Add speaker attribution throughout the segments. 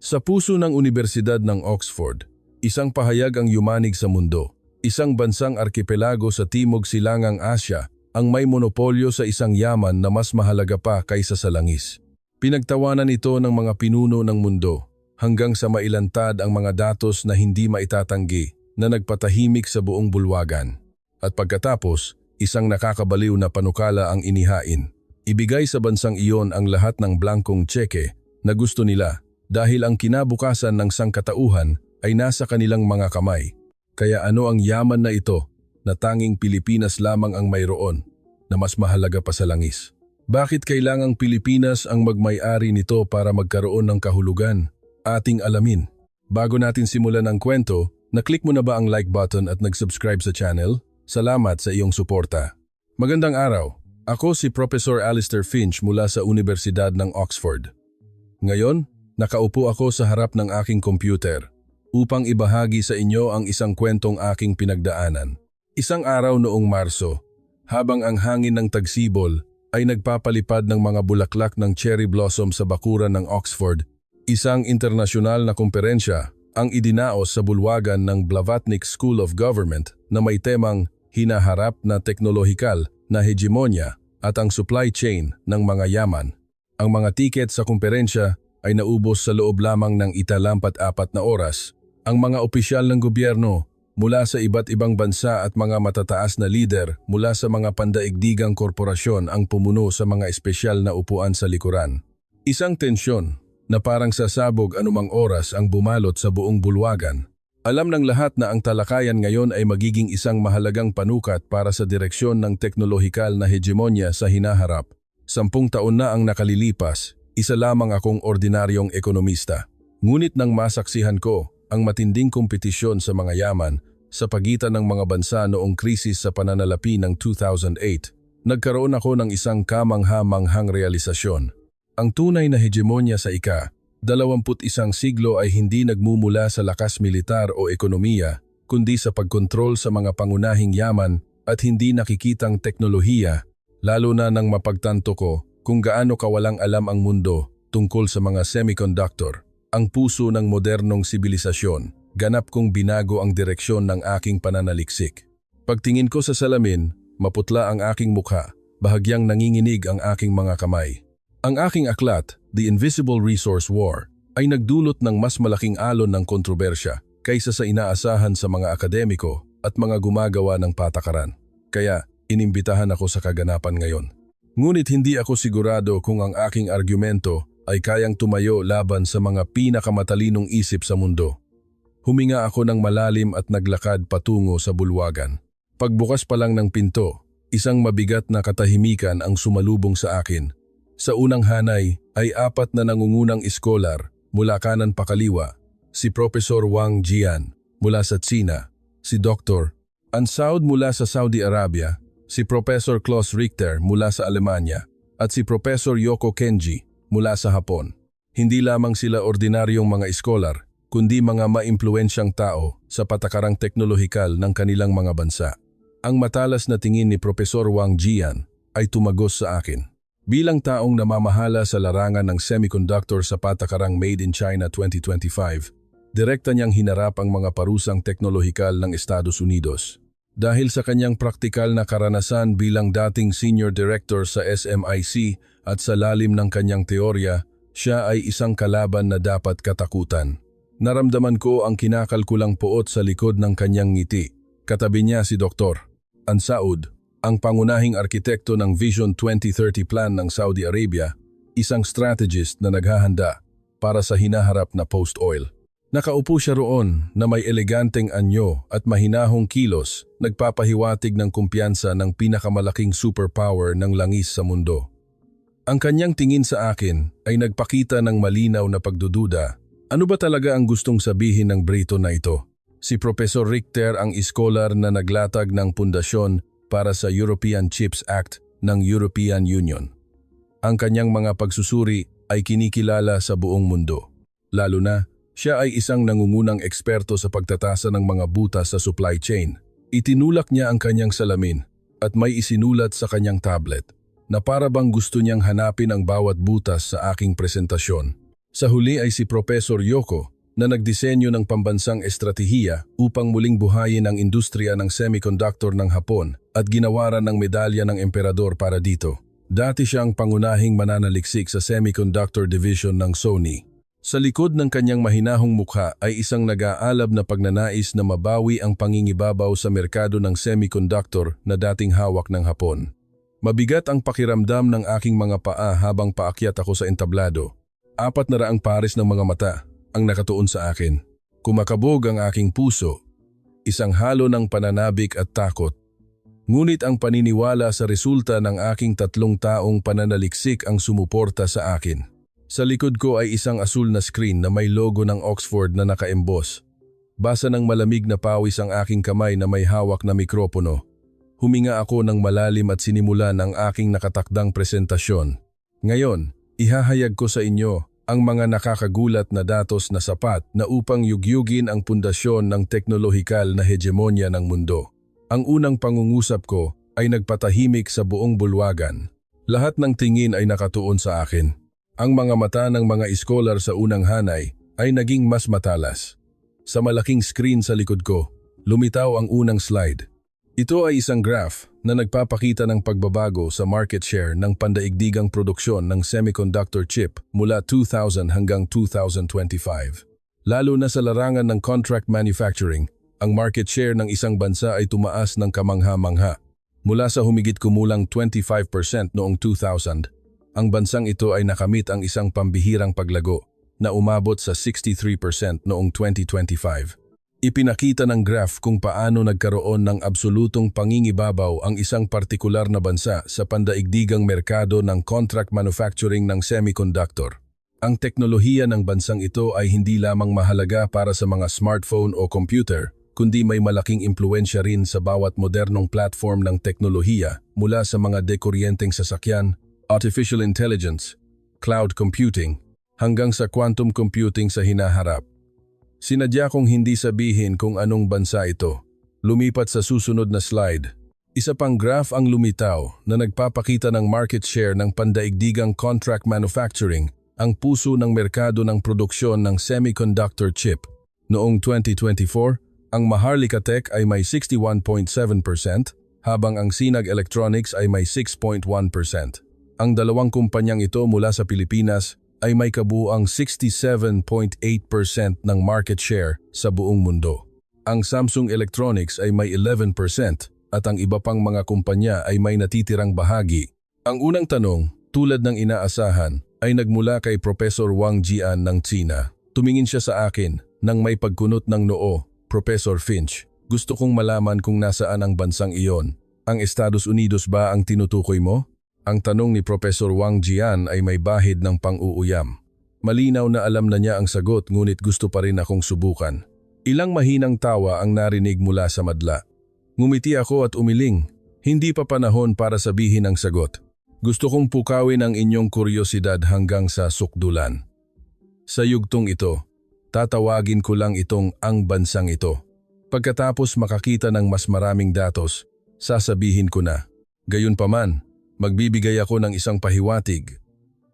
Speaker 1: Sa puso ng Unibersidad ng Oxford, isang pahayag ang yumanig sa mundo. Isang bansang arkipelago sa Timog Silangang Asya ang may monopolyo sa isang yaman na mas mahalaga pa kaysa sa langis. Pinagtawanan ito ng mga pinuno ng mundo hanggang sa mailantad ang mga datos na hindi maitatanggi na nagpatahimik sa buong bulwagan. At pagkatapos, isang nakakabaliw na panukala ang inihain. Ibigay sa bansang iyon ang lahat ng blankong tseke na gusto nila dahil ang kinabukasan ng sangkatauhan ay nasa kanilang mga kamay. Kaya ano ang yaman na ito na tanging Pilipinas lamang ang mayroon na mas mahalaga pa sa langis? Bakit kailangang Pilipinas ang magmay-ari nito para magkaroon ng kahulugan? Ating alamin. Bago natin simulan ang kwento, na-click mo na ba ang like button at nag-subscribe sa channel? Salamat sa iyong suporta. Magandang araw. Ako si Professor Alistair Finch mula sa Unibersidad ng Oxford. Ngayon, nakaupo ako sa harap ng aking computer upang ibahagi sa inyo ang isang kwentong aking pinagdaanan. Isang araw noong Marso, habang ang hangin ng tagsibol ay nagpapalipad ng mga bulaklak ng cherry blossom sa bakuran ng Oxford, isang internasyonal na komperensya ang idinaos sa bulwagan ng Blavatnik School of Government na may temang hinaharap na teknolohikal na hegemonya at ang supply chain ng mga yaman. Ang mga tiket sa komperensya ay naubos sa loob lamang ng 24 na oras. Ang mga opisyal ng gobyerno mula sa iba't ibang bansa at mga matataas na lider mula sa mga pandaigdigang korporasyon ang pumuno sa mga espesyal na upuan sa likuran. Isang tensyon na parang sasabog anumang oras ang bumalot sa buong bulwagan. Alam ng lahat na ang talakayan ngayon ay magiging isang mahalagang panukat para sa direksyon ng teknolohikal na hegemonya sa hinaharap. 10 taon na ang nakalilipas, isa lamang akong ordinaryong ekonomista. Ngunit nang masaksihan ko ang matinding kompetisyon sa mga yaman sa pagitan ng mga bansa noong krisis sa pananalapi ng 2008, nagkaroon ako ng isang kamangha-manghang realisasyon. Ang tunay na hegemonya sa ika-21 siglo ay hindi nagmumula sa lakas militar o ekonomiya, kundi sa pagkontrol sa mga pangunahing yaman at hindi nakikitang teknolohiya, lalo na nang mapagtanto ko kung gaano kawalang alam ang mundo tungkol sa mga semiconductor. Ang puso ng modernong sibilisasyon, ganap kong binago ang direksyon ng aking pananaliksik. Pagtingin ko sa salamin, maputla ang aking mukha, bahagyang nanginginig ang aking mga kamay. Ang aking aklat, The Invisible Resource War, ay nagdulot ng mas malaking alon ng kontrobersya kaysa sa inaasahan sa mga akademiko at mga gumagawa ng patakaran. Kaya, inimbitahan ako sa kaganapan ngayon. Ngunit hindi ako sigurado kung ang aking argumento ay kayang tumayo laban sa mga pinakamatalinong isip sa mundo. Huminga ako ng malalim at naglakad patungo sa bulwagan. Pagbukas pa lang ng pinto, isang mabigat na katahimikan ang sumalubong sa akin. Sa unang hanay ay 4 na nangungunang iskolar mula kanan pa kaliwa, si Professor Wang Jian mula sa Tsina, si Dr. Ansaud mula sa Saudi Arabia, si Professor Klaus Richter mula sa Alemanya, at si Professor Yoko Kenji mula sa Hapon. Hindi lamang sila ordinaryong mga iskolar, kundi mga maimpluwensyang tao sa patakarang teknolohikal ng kanilang mga bansa. Ang matalas na tingin ni Professor Wang Jian ay tumagos sa akin. Bilang taong namamahala sa larangan ng semiconductor sa patakarang Made in China 2025, direkta niyang hinarap ang mga parusang teknolohikal ng Estados Unidos. Dahil sa kanyang praktikal na karanasan bilang dating senior director sa SMIC at sa lalim ng kanyang teorya, siya ay isang kalaban na dapat katakutan. Naramdaman ko ang kinakalkulang poot sa likod ng kanyang ngiti. Katabi niya si Dr. Ansaud, ang pangunahing arkitekto ng Vision 2030 Plan ng Saudi Arabia, isang strategist na naghahanda para sa hinaharap na post-oil. Nakaupo siya roon na may eleganteng anyo at mahinahong kilos, nagpapahiwatig ng kumpiyansa ng pinakamalaking superpower ng langis sa mundo. Ang kanyang tingin sa akin ay nagpakita ng malinaw na pagdududa. Ano ba talaga ang gustong sabihin ng Brito na ito? Si Professor Richter ang iskolar na naglatag ng pundasyon para sa European Chips Act ng European Union. Ang kanyang mga pagsusuri ay kinikilala sa buong mundo. Lalo na, siya ay isang nangungunang eksperto sa pagtatasa ng mga butas sa supply chain. Itinulak niya ang kanyang salamin at may isinulat sa kanyang tablet na para bang gusto niyang hanapin ang bawat butas sa aking presentasyon. Sa huli ay si Professor Yoko na nagdisenyo ng pambansang estratehiya upang muling buhayin ang industriya ng semiconductor ng Hapon at ginawaran ng medalya ng emperador para dito. Dati siyang pangunahing mananaliksik sa semiconductor division ng Sony. Sa likod ng kanyang mahinahong mukha ay isang nag-aalab na pagnanais na mabawi ang pangingibabaw sa merkado ng semiconductor na dating hawak ng Hapon. Mabigat ang pakiramdam ng aking mga paa habang paakyat ako sa entablado. 400 pares ng mga mata ang nakatuon sa akin. Kumakabog ang aking puso, isang halo ng pananabik at takot. Ngunit ang paniniwala sa resulta ng aking 3 taong pananaliksik ang sumuporta sa akin. Sa likod ko ay isang asul na screen na may logo ng Oxford na naka-emboss. Basa ng malamig na pawis ang aking kamay na may hawak na mikropono. Huminga ako ng malalim at sinimulan ang aking nakatakdang presentasyon. Ngayon, ihahayag ko sa inyo ang mga nakakagulat na datos na sapat na upang yugyugin ang pundasyon ng teknolohikal na hegemonya ng mundo. Ang unang pangungusap ko ay nagpatahimik sa buong bulwagan. Lahat ng tingin ay nakatuon sa akin. Ang mga mata ng mga iskolar sa unang hanay ay naging mas matalas. Sa malaking screen sa likod ko, lumitaw ang unang slide. Ito ay isang graph na nagpapakita ng pagbabago sa market share ng pandaigdigang produksyon ng semiconductor chip mula 2000 hanggang 2025. Lalo na sa larangan ng contract manufacturing, ang market share ng isang bansa ay tumaas ng kamangha-mangha. Mula sa humigit kumulang 25% noong 2000, ang bansang ito ay nakamit ang isang pambihirang paglago na umabot sa 63% noong 2025. Ipinakita ng graph kung paano nagkaroon ng absolutong pangingibabaw ang isang partikular na bansa sa pandaigdigang merkado ng contract manufacturing ng semiconductor. Ang teknolohiya ng bansang ito ay hindi lamang mahalaga para sa mga smartphone o computer, kundi may malaking impluensya rin sa bawat modernong platform ng teknolohiya mula sa mga dekuryenteng sasakyan, artificial intelligence, cloud computing, hanggang sa quantum computing sa hinaharap. Sinadya kong hindi sabihin kung anong bansa ito. Lumipat sa susunod na slide. Isa pang graph ang lumitaw na nagpapakita ng market share ng pandaigdigang contract manufacturing, ang puso ng merkado ng produksyon ng semiconductor chip. Noong 2024, ang Maharlika Tech ay may 61.7%, habang ang Sinag Electronics ay may 6.1%. Ang dalawang kumpanyang ito mula sa Pilipinas ay may kabuuang 67.8% ng market share sa buong mundo. Ang Samsung Electronics ay may 11% at ang iba pang mga kumpanya ay may natitirang bahagi. Ang unang tanong, tulad ng inaasahan, ay nagmula kay Professor Wang Jian ng China. Tumingin siya sa akin nang may pagkunot ng noo, Professor Finch. Gusto kong malaman kung nasaan ang bansang iyon. Ang Estados Unidos ba ang tinutukoy mo? Ang tanong ni Professor Wang Jian ay may bahid ng pang-uuyam. Malinaw na alam na niya ang sagot ngunit gusto pa rin akong subukan. Ilang mahinang tawa ang narinig mula sa madla. Ngumiti ako at umiling. Hindi pa panahon para sabihin ang sagot. Gusto kong pukawin ang inyong kuryosidad hanggang sa sukdulan. Sa yugtong ito, tatawagin ko lang itong ang bansang ito. Pagkatapos makakita ng mas maraming datos, sasabihin ko na. Gayunpaman, magbibigay ako ng isang pahiwatig.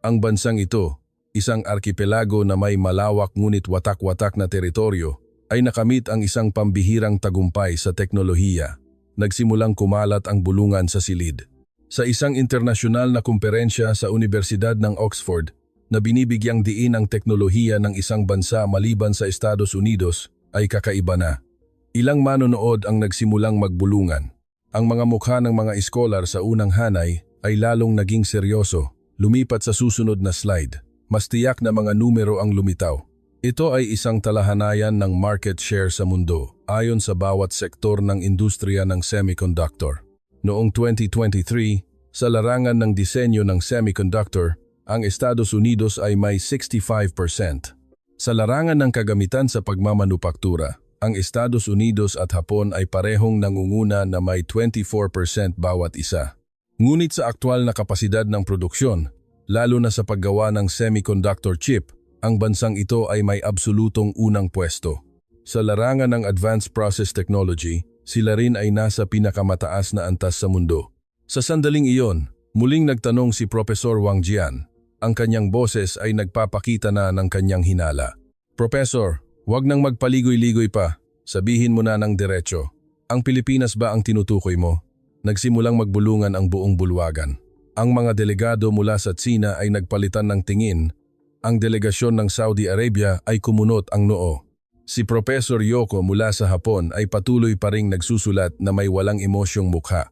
Speaker 1: Ang bansang ito, isang arkipelago na may malawak ngunit watak-watak na teritoryo, ay nakamit ang isang pambihirang tagumpay sa teknolohiya. Nagsimulang kumalat ang bulungan sa silid. Sa isang internasyonal na kumperensya sa Universidad ng Oxford, na binibigyang diin ang teknolohiya ng isang bansa maliban sa Estados Unidos, ay kakaiba na. Ilang manonood ang nagsimulang magbulungan. Ang mga mukha ng mga iskolar sa unang hanay ay lalong naging seryoso. Lumipat sa susunod na slide. Mas tiyak na mga numero ang lumitaw. Ito ay isang talahanayan ng market share sa mundo ayon sa bawat sektor ng industriya ng semiconductor. Noong 2023, sa larangan ng disenyo ng semiconductor, ang Estados Unidos ay may 65%. Sa larangan ng kagamitan sa pagmamanupaktura, ang Estados Unidos at Hapon ay parehong nangunguna na may 24% bawat isa. Ngunit sa aktwal na kapasidad ng produksyon, lalo na sa paggawa ng semiconductor chip, ang bansang ito ay may absolutong unang pwesto. Sa larangan ng advanced process technology, sila rin ay nasa pinakamataas na antas sa mundo. Sa sandaling iyon, muling nagtanong si Professor Wang Jian, Ang kanyang boses ay nagpapakita na ng kanyang hinala. Professor, wag nang magpaligoy-ligoy pa. Sabihin mo na ng diretso. Ang Pilipinas ba ang tinutukoy mo? Nagsimulang magbulungan ang buong bulwagan. Ang mga delegado mula sa Tsina ay nagpalitan ng tingin. Ang delegasyon ng Saudi Arabia ay kumunot ang noo. Si Professor Yoko mula sa Hapon ay patuloy pa ring nagsusulat na may walang emosyong mukha.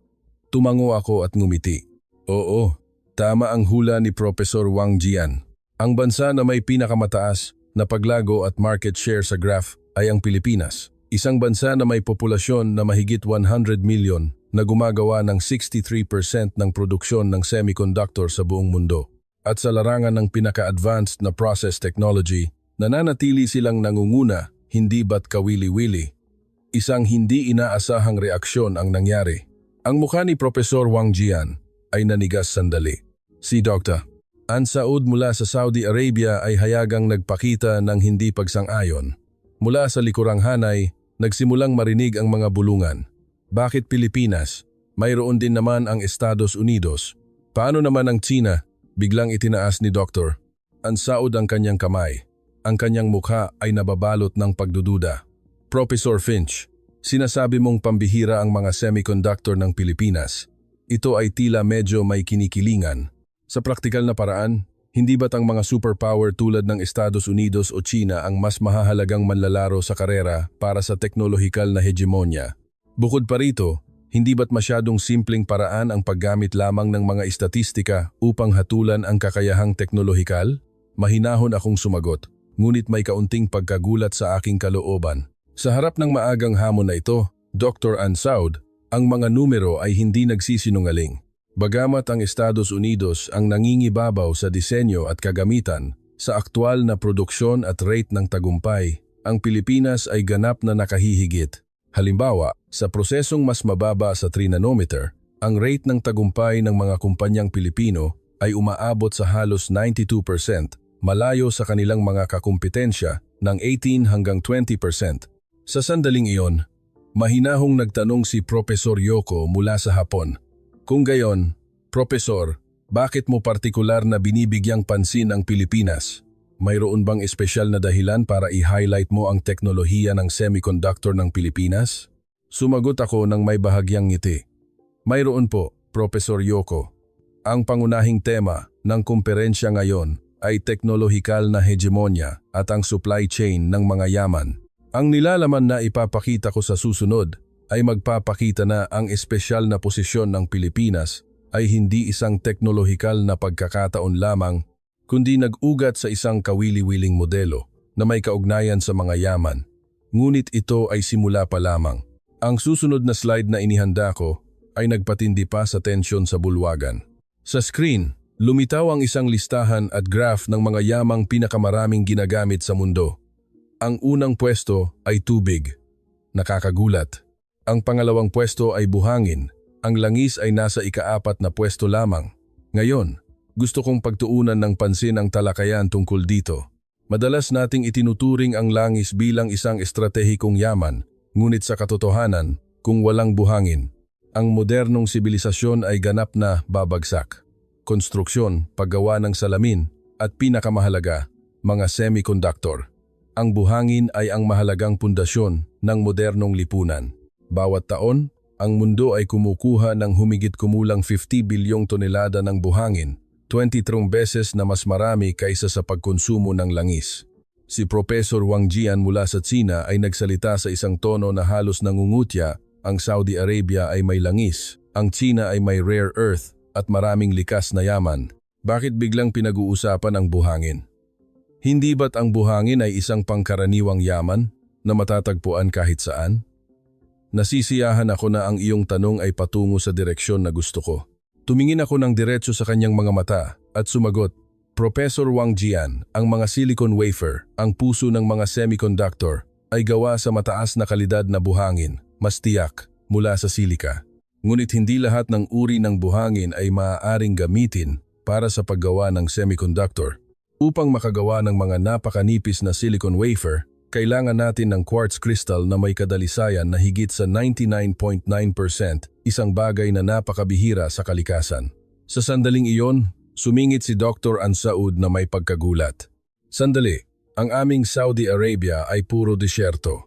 Speaker 1: Tumango ako at ngumiti. Oo, tama ang hula ni Professor Wang Jian. Ang bansa na may pinakamataas na paglago at market share sa graph ay ang Pilipinas. Isang bansa na may populasyon na mahigit 100 million na gumagawa ng 63% ng produksyon ng semiconductor sa buong mundo. At sa larangan ng pinaka-advanced na process technology, nananatili silang nangunguna, hindi ba't kawili-wili. Isang hindi inaasahang reaksyon ang nangyari. Ang mukha ni Professor Wang Jian ay nanigas sandali. Si Dr. An Saud mula sa Saudi Arabia ay hayagang nagpakita ng hindi pagsang-ayon. Mula sa likurang hanay, nagsimulang marinig ang mga bulungan. Bakit Pilipinas? Mayroon din naman ang Estados Unidos. Paano naman ang China? Biglang itinaas ni Dr. An Saud ang kanyang kamay. Ang kanyang mukha ay nababalot ng pagdududa. Professor Finch, sinasabi mong pambihira ang mga semiconductor ng Pilipinas. Ito ay tila medyo may kinikilingan. Sa praktikal na paraan, hindi ba't ang mga superpower tulad ng Estados Unidos o China ang mas mahahalagang manlalaro sa karera para sa teknolohikal na hegemonya? Bukod pa rito, hindi ba't masyadong simpleng paraan ang paggamit lamang ng mga istatistika upang hatulan ang kakayahang teknolohikal? Mahinahon akong sumagot, ngunit may kaunting pagkagulat sa aking kalooban. Sa harap ng maagang hamon na ito, Dr. An Saud, ang mga numero ay hindi nagsisinungaling. Bagamat ang Estados Unidos ang nangingibabaw sa disenyo at kagamitan, sa aktwal na produksyon at rate ng tagumpay, ang Pilipinas ay ganap na nakahihigit. Halimbawa, sa prosesong mas mababa sa 3 nanometer, ang rate ng tagumpay ng mga kumpanyang Pilipino ay umaabot sa halos 92%, malayo sa kanilang mga kakumpetensya ng 18 hanggang 20%. Sa sandaling iyon, mahinahong nagtanong si Professor Yoko mula sa Hapon. Kung gayon, Professor, bakit mo partikular na binibigyang pansin ang Pilipinas? Mayroon bang espesyal na dahilan para i-highlight mo ang teknolohiya ng semiconductor ng Pilipinas? Sumagot ako ng may bahagyang ngiti. Mayroon po, Professor Yoko. Ang pangunahing tema ng kumperensya ngayon ay teknolohikal na hegemonya at ang supply chain ng mga yaman. Ang nilalaman na ipapakita ko sa susunod ay magpapakita na ang espesyal na posisyon ng Pilipinas ay hindi isang teknolohikal na pagkakataon lamang, kundi nag-ugat sa isang kawili-wiling modelo na may kaugnayan sa mga yaman. Ngunit ito ay simula pa lamang. Ang susunod na slide na inihanda ko ay nagpatindi pa sa tensyon sa bulwagan. Sa screen, lumitaw ang isang listahan at graph ng mga yamang pinakamaraming ginagamit sa mundo. Ang unang pwesto ay tubig. Nakakagulat. Ang pangalawang pwesto ay buhangin. Ang langis ay nasa ika-4 na pwesto lamang. Ngayon, gusto kong pagtuunan ng pansin ang talakayan tungkol dito. Madalas nating itinuturing ang langis bilang isang estratehikong yaman, ngunit sa katotohanan, kung walang buhangin, ang modernong sibilisasyon ay ganap na babagsak. Konstruksyon, paggawa ng salamin, at pinakamahalaga, mga semiconductor. Ang buhangin ay ang mahalagang pundasyon ng modernong lipunan. Bawat taon, ang mundo ay kumukuha ng humigit kumulang 50 bilyong tonelada ng buhangin, 23 beses na mas marami kaysa sa pagkonsumo ng langis. Si Professor Wang Jian mula sa Tsina ay nagsalita sa isang tono na halos nangungutya, ang Saudi Arabia ay may langis, ang Tsina ay may rare earth at maraming likas na yaman. Bakit biglang pinag-uusapan ang buhangin? Hindi ba't ang buhangin ay isang pangkaraniwang yaman na matatagpuan kahit saan? Nasisiyahan ako na ang iyong tanong ay patungo sa direksyon na gusto ko. Tumingin ako ng diretso sa kanyang mga mata at sumagot, Professor Wang Jian, ang mga silicon wafer, ang puso ng mga semiconductor, ay gawa sa mataas na kalidad na buhangin, mas tiyak, mula sa silika. Ngunit hindi lahat ng uri ng buhangin ay maaaring gamitin para sa paggawa ng semiconductor. Upang makagawa ng mga napakanipis na silicon wafer, kailangan natin ng quartz crystal na may kadalisayan na higit sa 99.9%, isang bagay na napakabihira sa kalikasan. Sa sandaling iyon, Sumingit si Dr. Ansaud na may pagkagulat. Sandali, ang aming Saudi Arabia ay puro disyerto.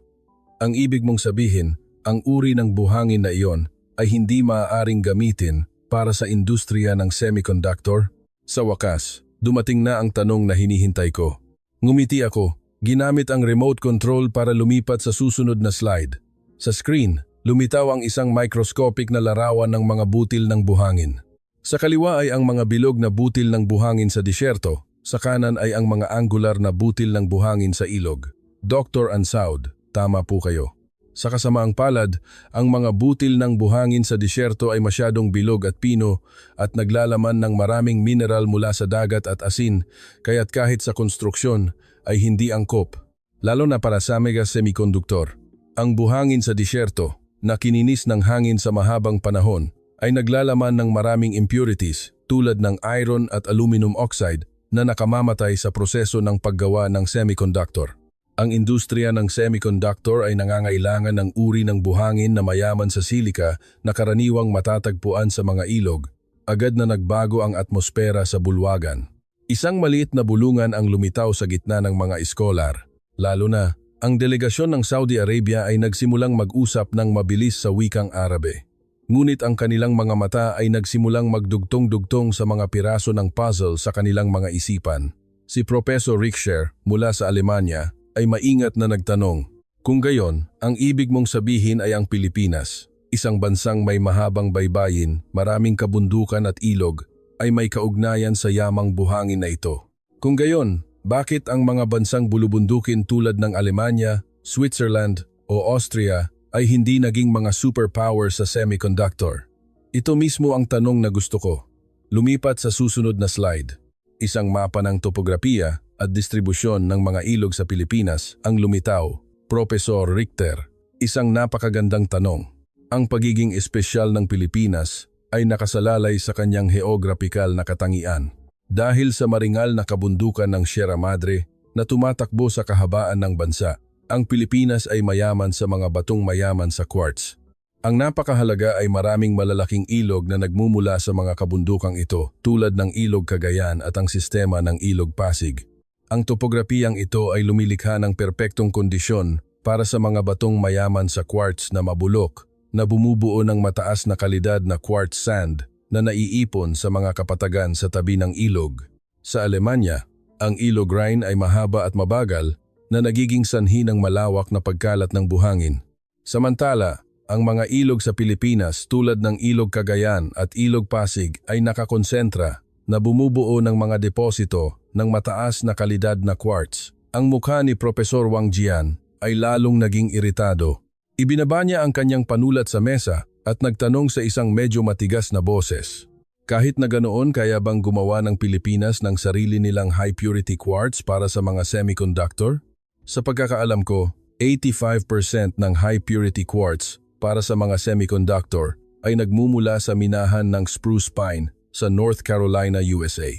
Speaker 1: Ang ibig mong sabihin, ang uri ng buhangin na iyon ay hindi maaaring gamitin para sa industriya ng semiconductor? Sa wakas, dumating na ang tanong na hinihintay ko. Ngumiti ako, ginamit ang remote control para lumipat sa susunod na slide. Sa screen, lumitaw ang isang microscopic na larawan ng mga butil ng buhangin. Sa kaliwa ay ang mga bilog na butil ng buhangin sa disyerto, sa kanan ay ang mga angular na butil ng buhangin sa ilog. Dr. Ansaud, tama po kayo. Sa kasamaang palad, ang mga butil ng buhangin sa disyerto ay masyadong bilog at pino at naglalaman ng maraming mineral mula sa dagat at asin, kaya't kahit sa konstruksyon ay hindi angkop. Lalo na para sa mega semiconductor. Ang buhangin sa disyerto, na kininis ng hangin sa mahabang panahon, ay naglalaman ng maraming impurities tulad ng iron at aluminum oxide na nakamamatay sa proseso ng paggawa ng semiconductor. Ang industriya ng semiconductor ay nangangailangan ng uri ng buhangin na mayaman sa silika na karaniwang matatagpuan sa mga ilog. Agad na nagbago ang atmosfera sa bulwagan. Isang maliit na bulungan ang lumitaw sa gitna ng mga iskolar. Lalo na, ang delegasyon ng Saudi Arabia ay nagsimulang mag-usap ng mabilis sa wikang Arabe. Ngunit ang kanilang mga mata ay nagsimulang magdugtong-dugtong sa mga piraso ng puzzle sa kanilang mga isipan. Si Professor Richter mula sa Alemanya ay maingat na nagtanong, kung gayon, ang ibig mong sabihin ay ang Pilipinas, isang bansang may mahabang baybayin, maraming kabundukan at ilog, ay may kaugnayan sa yamang buhangin na ito. Kung gayon, bakit ang mga bansang bulubundukin tulad ng Alemanya, Switzerland o Austria ay hindi naging mga superpower sa semiconductor? Ito mismo ang tanong na gusto ko. Lumipat sa susunod na slide. Isang mapa ng topografiya at distribusyon ng mga ilog sa Pilipinas ang lumitaw. Professor Richter, isang napakagandang tanong. Ang pagiging espesyal ng Pilipinas ay nakasalalay sa kanyang geographical na katangian. Dahil sa maringal na kabundukan ng Sierra Madre na tumatakbo sa kahabaan ng bansa, ang Pilipinas ay mayaman sa mga batong mayaman sa quartz. Ang napakahalaga ay maraming malalaking ilog na nagmumula sa mga kabundukang ito tulad ng Ilog Cagayan at ang sistema ng Ilog Pasig. Ang topograpiyang ito ay lumilikha ng perpektong kondisyon para sa mga batong mayaman sa quartz na mabulok, na bumubuo ng mataas na kalidad na quartz sand na naiipon sa mga kapatagan sa tabi ng ilog. Sa Alemanya, ang Ilog Rhine ay mahaba at mabagal na nagiging sanhi ng malawak na pagkalat ng buhangin. Samantala, ang mga ilog sa Pilipinas tulad ng Ilog Cagayan at Ilog Pasig ay nakakonsentra na bumubuo ng mga deposito ng mataas na kalidad na quartz. Ang mukha ni Professor Wang Jian ay lalong naging iritado. Ibinaba niya ang kanyang panulat sa mesa at nagtanong sa isang medyo matigas na boses. Kahit na ganoon, kaya bang gumawa ng Pilipinas ng sarili nilang high-purity quartz para sa mga semiconductor? Sa pagkakaalam ko, 85% ng high-purity quartz para sa mga semiconductor ay nagmumula sa minahan ng spruce pine sa North Carolina, USA.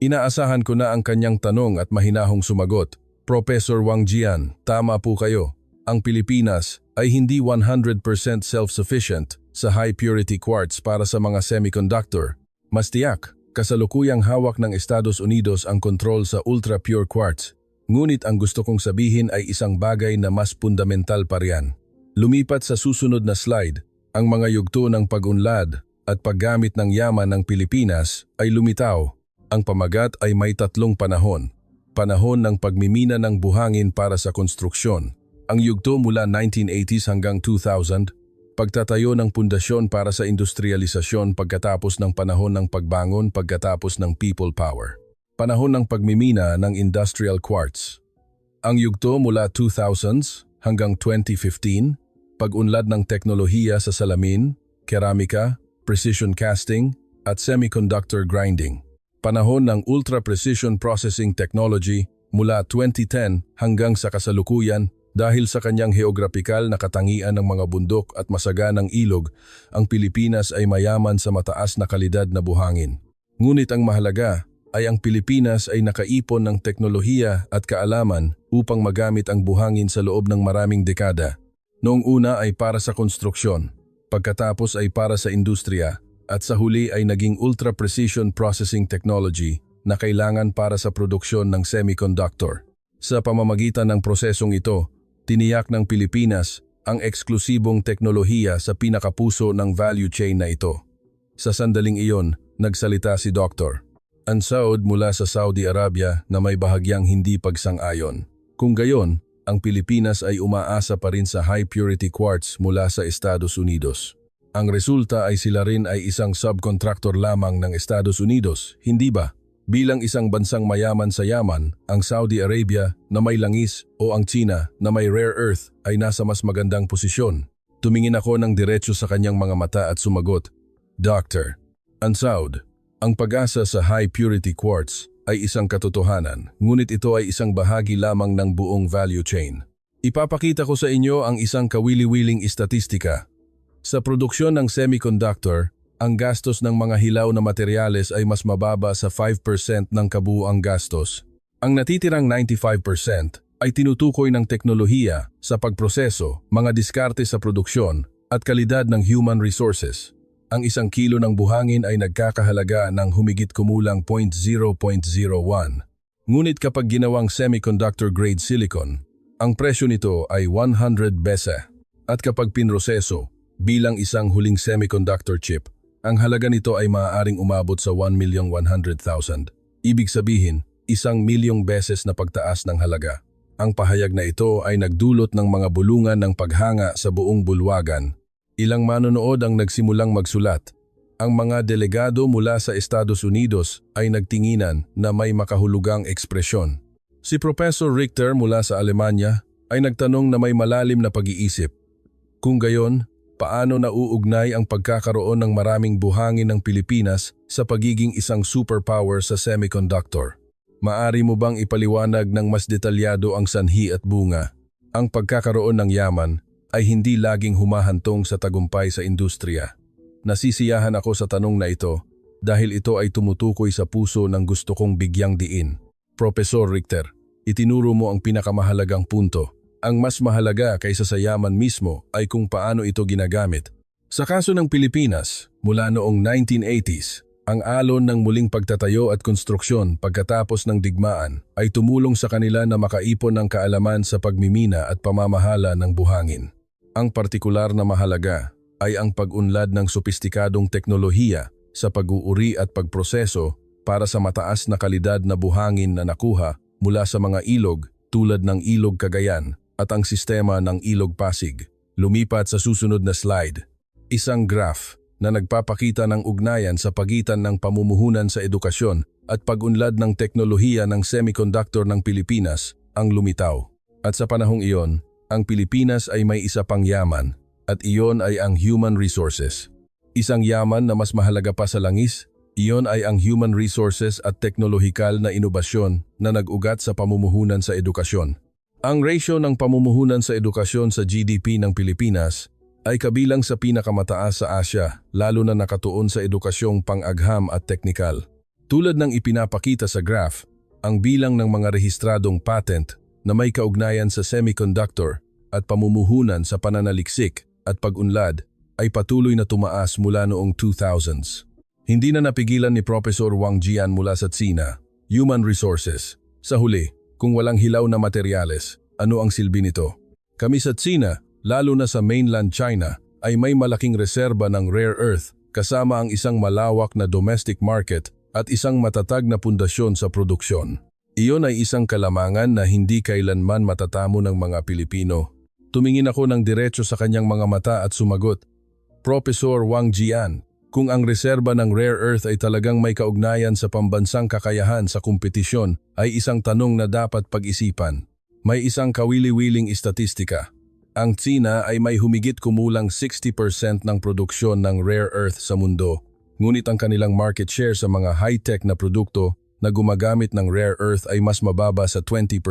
Speaker 1: Inaasahan ko na ang kanyang tanong at mahinahong sumagot. Professor Wang Jian, tama po kayo. Ang Pilipinas ay hindi 100% self-sufficient sa high-purity quartz para sa mga semiconductor. Mas tiyak, kasalukuyang hawak ng Estados Unidos ang kontrol sa ultra-pure quartz. Ngunit ang gusto kong sabihin ay isang bagay na mas fundamental pa riyan. Lumipat sa susunod na slide, ang mga yugto ng pag-unlad at paggamit ng yaman ng Pilipinas ay lumitaw. Ang pamagat ay may tatlong panahon. Panahon ng pagmimina ng buhangin para sa konstruksyon. Ang yugto mula 1980s hanggang 2000, pagtatayo ng pundasyon para sa industrialisasyon pagkatapos ng panahon ng pagbangon pagkatapos ng people power. Panahon ng pagmimina ng industrial quartz. Ang yugto mula 2000s hanggang 2015, pag-unlad ng teknolohiya sa salamin, keramika, precision casting, at semiconductor grinding. Panahon ng ultra-precision processing technology mula 2010 hanggang sa kasalukuyan. Dahil sa kanyang geograpikal na katangian ng mga bundok at masaganang ilog, ang Pilipinas ay mayaman sa mataas na kalidad na buhangin. Ngunit ang mahalaga ay ang Pilipinas ay nakaipon ng teknolohiya at kaalaman upang magamit ang buhangin sa loob ng maraming dekada. Noong una ay para sa konstruksyon, pagkatapos ay para sa industriya, at sa huli ay naging ultra-precision processing technology na kailangan para sa produksyon ng semiconductor. Sa pamamagitan ng prosesong ito, tiniyak ng Pilipinas ang eksklusibong teknolohiya sa pinakapuso ng value chain na ito. Sa sandaling iyon, nagsalita si Dr. Ansaud mula sa Saudi Arabia na may bahagyang hindi pagsang-ayon. Kung gayon, ang Pilipinas ay umaasa pa rin sa high-purity quartz mula sa Estados Unidos. Ang resulta ay sila rin ay isang subcontractor lamang ng Estados Unidos, hindi ba? Bilang isang bansang mayaman sa yaman, ang Saudi Arabia na may langis o ang China na may rare earth ay nasa mas magandang posisyon. Tumingin ako ng diretso sa kanyang mga mata at sumagot, Dr. Ansaud, ang pag-asa sa high-purity quartz ay isang katotohanan, ngunit ito ay isang bahagi lamang ng buong value chain. Ipapakita ko sa inyo ang isang kawili-wiling istatistika. Sa produksyon ng semiconductor, ang gastos ng mga hilaw na materyales ay mas mababa sa 5% ng kabuuang gastos. Ang natitirang 95% ay tinutukoy ng teknolohiya sa pagproseso, mga diskarte sa produksyon, at kalidad ng human resources. Ang 1 kilo ng buhangin ay nagkakahalaga ng humigit kumulang 0.0.01. Ngunit kapag ginawang semiconductor-grade silicon, ang presyo nito ay 100 besa. At kapag pinroseso, bilang isang huling semiconductor chip, ang halaga nito ay maaaring umabot sa 1,100,000. Ibig sabihin, 1,000,000 beses na pagtaas ng halaga. Ang pahayag na ito ay nagdulot ng mga bulungan ng paghanga sa buong bulwagan. Ilang manonood ang nagsimulang magsulat. Ang mga delegado mula sa Estados Unidos ay nagtinginan na may makahulugang ekspresyon. Si Professor Richter mula sa Alemanya ay nagtanong na may malalim na pag-iisip. Kung gayon, paano nauugnay ang pagkakaroon ng maraming buhangin ng Pilipinas sa pagiging isang superpower sa semiconductor? Maari mo bang ipaliwanag ng mas detalyado ang sanhi at bunga? Ang pagkakaroon ng yaman ay hindi laging humahantong sa tagumpay sa industriya. Nasisiyahan ako sa tanong na ito dahil ito ay tumutukoy sa puso ng gusto kong bigyang diin. Professor Richter, itinuro mo ang pinakamahalagang punto. Ang mas mahalaga kaysa sa yaman mismo ay kung paano ito ginagamit. Sa kaso ng Pilipinas, mula noong 1980s, ang alon ng muling pagtatayo at konstruksyon pagkatapos ng digmaan ay tumulong sa kanila na makaipon ng kaalaman sa pagmimina at pamamahala ng buhangin. Ang partikular na mahalaga ay ang pag-unlad ng sopistikadong teknolohiya sa pag-uuri at pagproseso para sa mataas na kalidad na buhangin na nakuha mula sa mga ilog tulad ng Ilog Cagayan at ang sistema ng Ilog Pasig. Lumipat sa susunod na slide. Isang graph na nagpapakita ng ugnayan sa pagitan ng pamumuhunan sa edukasyon at pag-unlad ng teknolohiya ng semiconductor ng Pilipinas ang lumitaw. At sa panahong iyon, ang Pilipinas ay may isa pang yaman at iyon ay ang human resources. Isang yaman na mas mahalaga pa sa langis, iyon ay ang human resources at teknolohikal na inobasyon na nag-ugat sa pamumuhunan sa edukasyon. Ang ratio ng pamumuhunan sa edukasyon sa GDP ng Pilipinas ay kabilang sa pinakamataas sa Asia, lalo na nakatuon sa edukasyong pang-agham at teknikal. Tulad ng ipinapakita sa graph, ang bilang ng mga rehistradong patent na may kaugnayan sa semiconductor at pamumuhunan sa pananaliksik at pag-unlad ay patuloy na tumaas mula noong 2000s. Hindi na napigilan ni Professor Wang Jian mula sa China, human resources. Sa huli, kung walang hilaw na materyales, ano ang silbi nito? Kami sa China, lalo na sa mainland China, ay may malaking reserba ng rare earth kasama ang isang malawak na domestic market at isang matatag na pundasyon sa produksyon. Iyon ay isang kalamangan na hindi kailanman matatamo ng mga Pilipino. Tumingin ako ng diretso sa kanyang mga mata at sumagot, Professor Wang Jian, kung ang reserba ng rare earth ay talagang may kaugnayan sa pambansang kakayahan sa kompetisyon ay isang tanong na dapat pag-isipan. May isang kawili-wiling istatistika. Ang China ay may humigit kumulang 60% ng produksyon ng rare earth sa mundo, ngunit ang kanilang market share sa mga high-tech na produkto na gumagamit ng rare earth ay mas mababa sa 20%.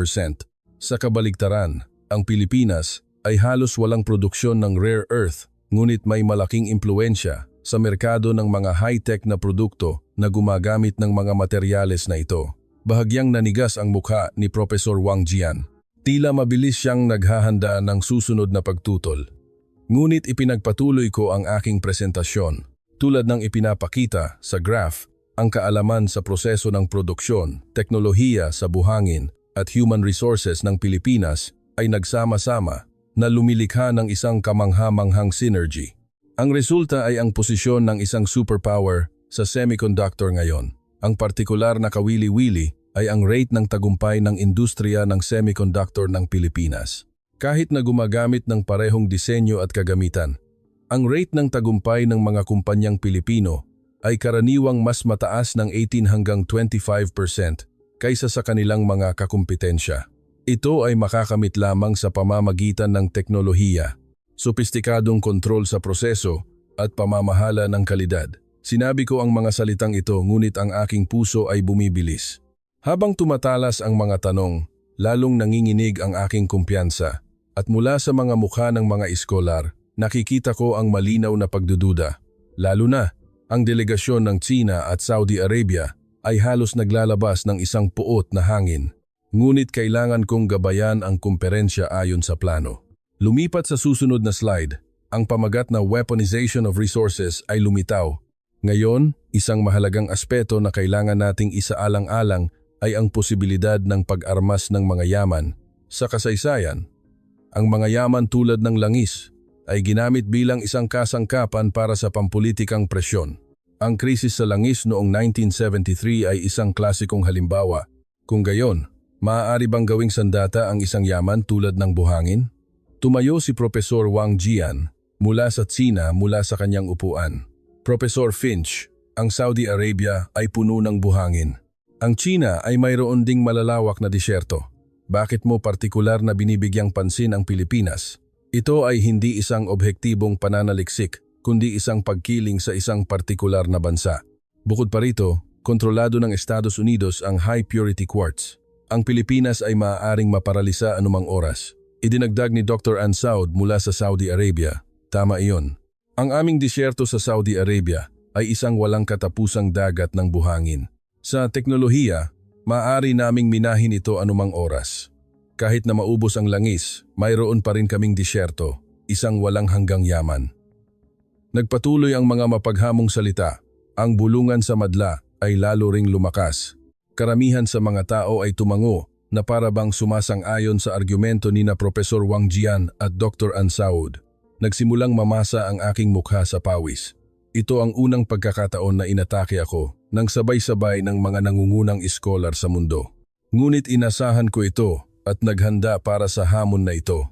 Speaker 1: Sa kabaligtaran, ang Pilipinas ay halos walang produksyon ng rare earth, ngunit may malaking impluensya sa merkado ng mga high-tech na produkto na gumagamit ng mga materyales na ito. Bahagyang nanigas ang mukha ni Professor Wang Jian. Tila mabilis siyang naghahanda ng susunod na pagtutol. Ngunit ipinagpatuloy ko ang aking presentasyon. Tulad ng ipinapakita sa graph, ang kaalaman sa proseso ng produksyon, teknolohiya sa buhangin at human resources ng Pilipinas ay nagsama-sama na lumilikha ng isang kamangha-manghang synergy. Ang resulta ay ang posisyon ng isang superpower sa semiconductor ngayon. Ang partikular na kawili-wili ay ang rate ng tagumpay ng industriya ng semiconductor ng Pilipinas. Kahit na gumagamit ng parehong disenyo at kagamitan, ang rate ng tagumpay ng mga kumpanyang Pilipino ay karaniwang mas mataas ng 18 hanggang 25% kaysa sa kanilang mga kakumpetensya. Ito ay makakamit lamang sa pamamagitan ng teknolohiya, sopistikadong kontrol sa proseso at pamamahala ng kalidad. Sinabi ko ang mga salitang ito ngunit ang aking puso ay bumibilis. Habang tumatalas ang mga tanong, lalong nanginginig ang aking kumpiyansa at mula sa mga mukha ng mga iskolar, nakikita ko ang malinaw na pagdududa. Lalo na, ang delegasyon ng China at Saudi Arabia ay halos naglalabas ng isang puot na hangin. Ngunit kailangan kong gabayan ang kumperensya ayon sa plano. Lumipat sa susunod na slide, ang pamagat na weaponization of resources ay lumitaw. Ngayon, isang mahalagang aspeto na kailangan nating isaalang-alang ay ang posibilidad ng pag-armas ng mga yaman. Sa kasaysayan, ang mga yaman tulad ng langis ay ginamit bilang isang kasangkapan para sa pampulitikang presyon. Ang krisis sa langis noong 1973 ay isang klasikong halimbawa. Kung gayon, maaari bang gawing sandata ang isang yaman tulad ng buhangin? Tumayo si Profesor Wang Jian mula sa China mula sa kanyang upuan. Professor Finch, ang Saudi Arabia ay puno ng buhangin. Ang China ay mayroon ding malalawak na disyerto. Bakit mo partikular na binibigyang pansin ang Pilipinas? Ito ay hindi isang objektibong pananaliksik, kundi isang pagkiling sa isang partikular na bansa. Bukod pa rito, kontrolado ng Estados Unidos ang high-purity quartz. Ang Pilipinas ay maaaring maparalisa anumang oras. Idinagdag ni Dr. Ansaud mula sa Saudi Arabia. Tama iyon. Ang aming disyerto sa Saudi Arabia ay isang walang katapusang dagat ng buhangin. Sa teknolohiya, maaari naming minahin ito anumang oras. Kahit na maubos ang langis, mayroon pa rin kaming disyerto, isang walang hanggang yaman. Nagpatuloy ang mga mapaghamong salita. Ang bulungan sa madla ay lalo ring lumakas. Karamihan sa mga tao ay tumango na para bang sumasang-ayon sa argumento ni na Professor Wang Jian at Dr. Ansaud. Nagsimulang mamasa ang aking mukha sa pawis. Ito ang unang pagkakataon na inatake ako ng sabay-sabay ng mga nangungunang iskolar sa mundo. Ngunit inasahan ko ito at naghanda para sa hamon na ito.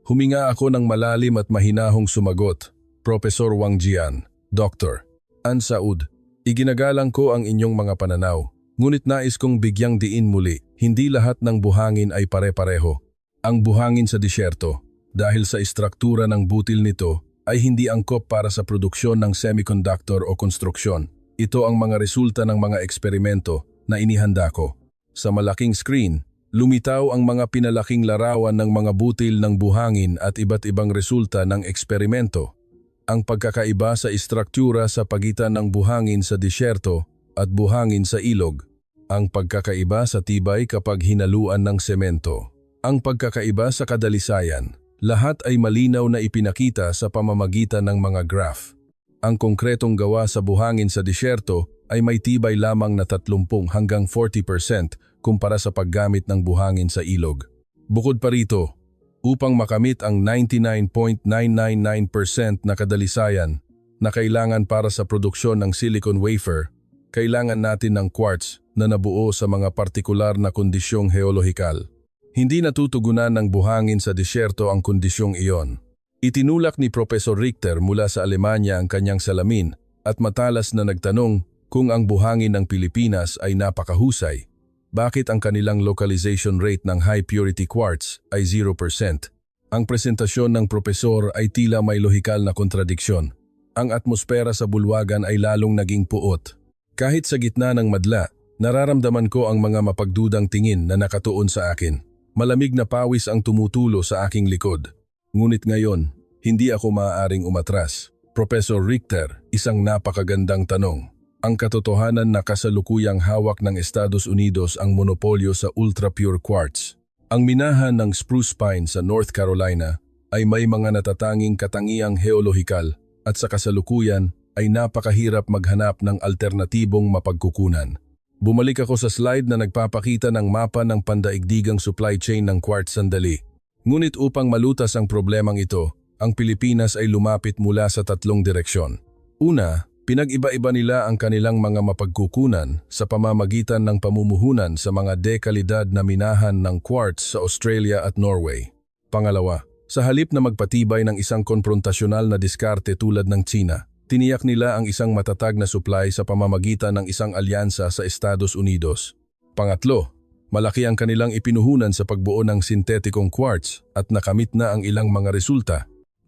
Speaker 1: Huminga ako ng malalim at mahinahong sumagot, Professor Wang Jian, Dr. Ansaud, iginagalang ko ang inyong mga pananaw, ngunit nais kong bigyang diin muli, hindi lahat ng buhangin ay pare-pareho. Ang buhangin sa disyerto, dahil sa istruktura ng butil nito, ay hindi angkop para sa produksyon ng semiconductor o konstruksyon. Ito ang mga resulta ng mga eksperimento na inihanda ko. Sa malaking screen, lumitaw ang mga pinalaking larawan ng mga butil ng buhangin at iba't ibang resulta ng eksperimento. Ang pagkakaiba sa istruktura sa pagitan ng buhangin sa disyerto at buhangin sa ilog. Ang pagkakaiba sa tibay kapag hinaluan ng semento. Ang pagkakaiba sa kadalisayan. Lahat ay malinaw na ipinakita sa pamamagitan ng mga graph. Ang konkretong gawa sa buhangin sa disyerto ay may tibay lamang na 30 hanggang 40% kumpara sa paggamit ng buhangin sa ilog. Bukod pa rito, upang makamit ang 99.999% na kadalisayan na kailangan para sa produksyon ng silicon wafer, kailangan natin ng quartz na nabuo sa mga partikular na kondisyong heolohikal. Hindi natutugunan ng buhangin sa disyerto ang kondisyong iyon. Itinulak ni Professor Richter mula sa Alemanya ang kanyang salamin at matalas na nagtanong kung ang buhangin ng Pilipinas ay napakahusay. Bakit ang kanilang localization rate ng high-purity quartz ay 0%? Ang presentasyon ng profesor ay tila may lohikal na kontradiksyon. Ang atmosfera sa bulwagan ay lalong naging puot. Kahit sa gitna ng madla, nararamdaman ko ang mga mapagdudang tingin na nakatuon sa akin. Malamig na pawis ang tumutulo sa aking likod. Ngunit ngayon, hindi ako maaaring umatras. Professor Richter, isang napakagandang tanong. Ang katotohanan na kasalukuyang hawak ng Estados Unidos ang monopolyo sa ultra-pure quartz. Ang minahan ng Spruce Pine sa North Carolina ay may mga natatanging katangiang heolohikal at sa kasalukuyan ay napakahirap maghanap ng alternatibong mapagkukunan. Bumalik ako sa slide na nagpapakita ng mapa ng pandaigdigang supply chain ng quartz sandali. Ngunit upang malutas ang problemang ito, ang Pilipinas ay lumapit mula sa tatlong direksyon. Una, pinag-iba-iba nila ang kanilang mga mapagkukunan sa pamamagitan ng pamumuhunan sa mga dekalidad na minahan ng quartz sa Australia at Norway. Pangalawa, sa halip na magpatibay ng isang konfrontasyonal na diskarte tulad ng China, tiniyak nila ang isang matatag na supply sa pamamagitan ng isang alyansa sa Estados Unidos. Pangatlo, malaki ang kanilang ipinuhunan sa pagbuo ng sintetikong quartz at nakamit na ang ilang mga resulta.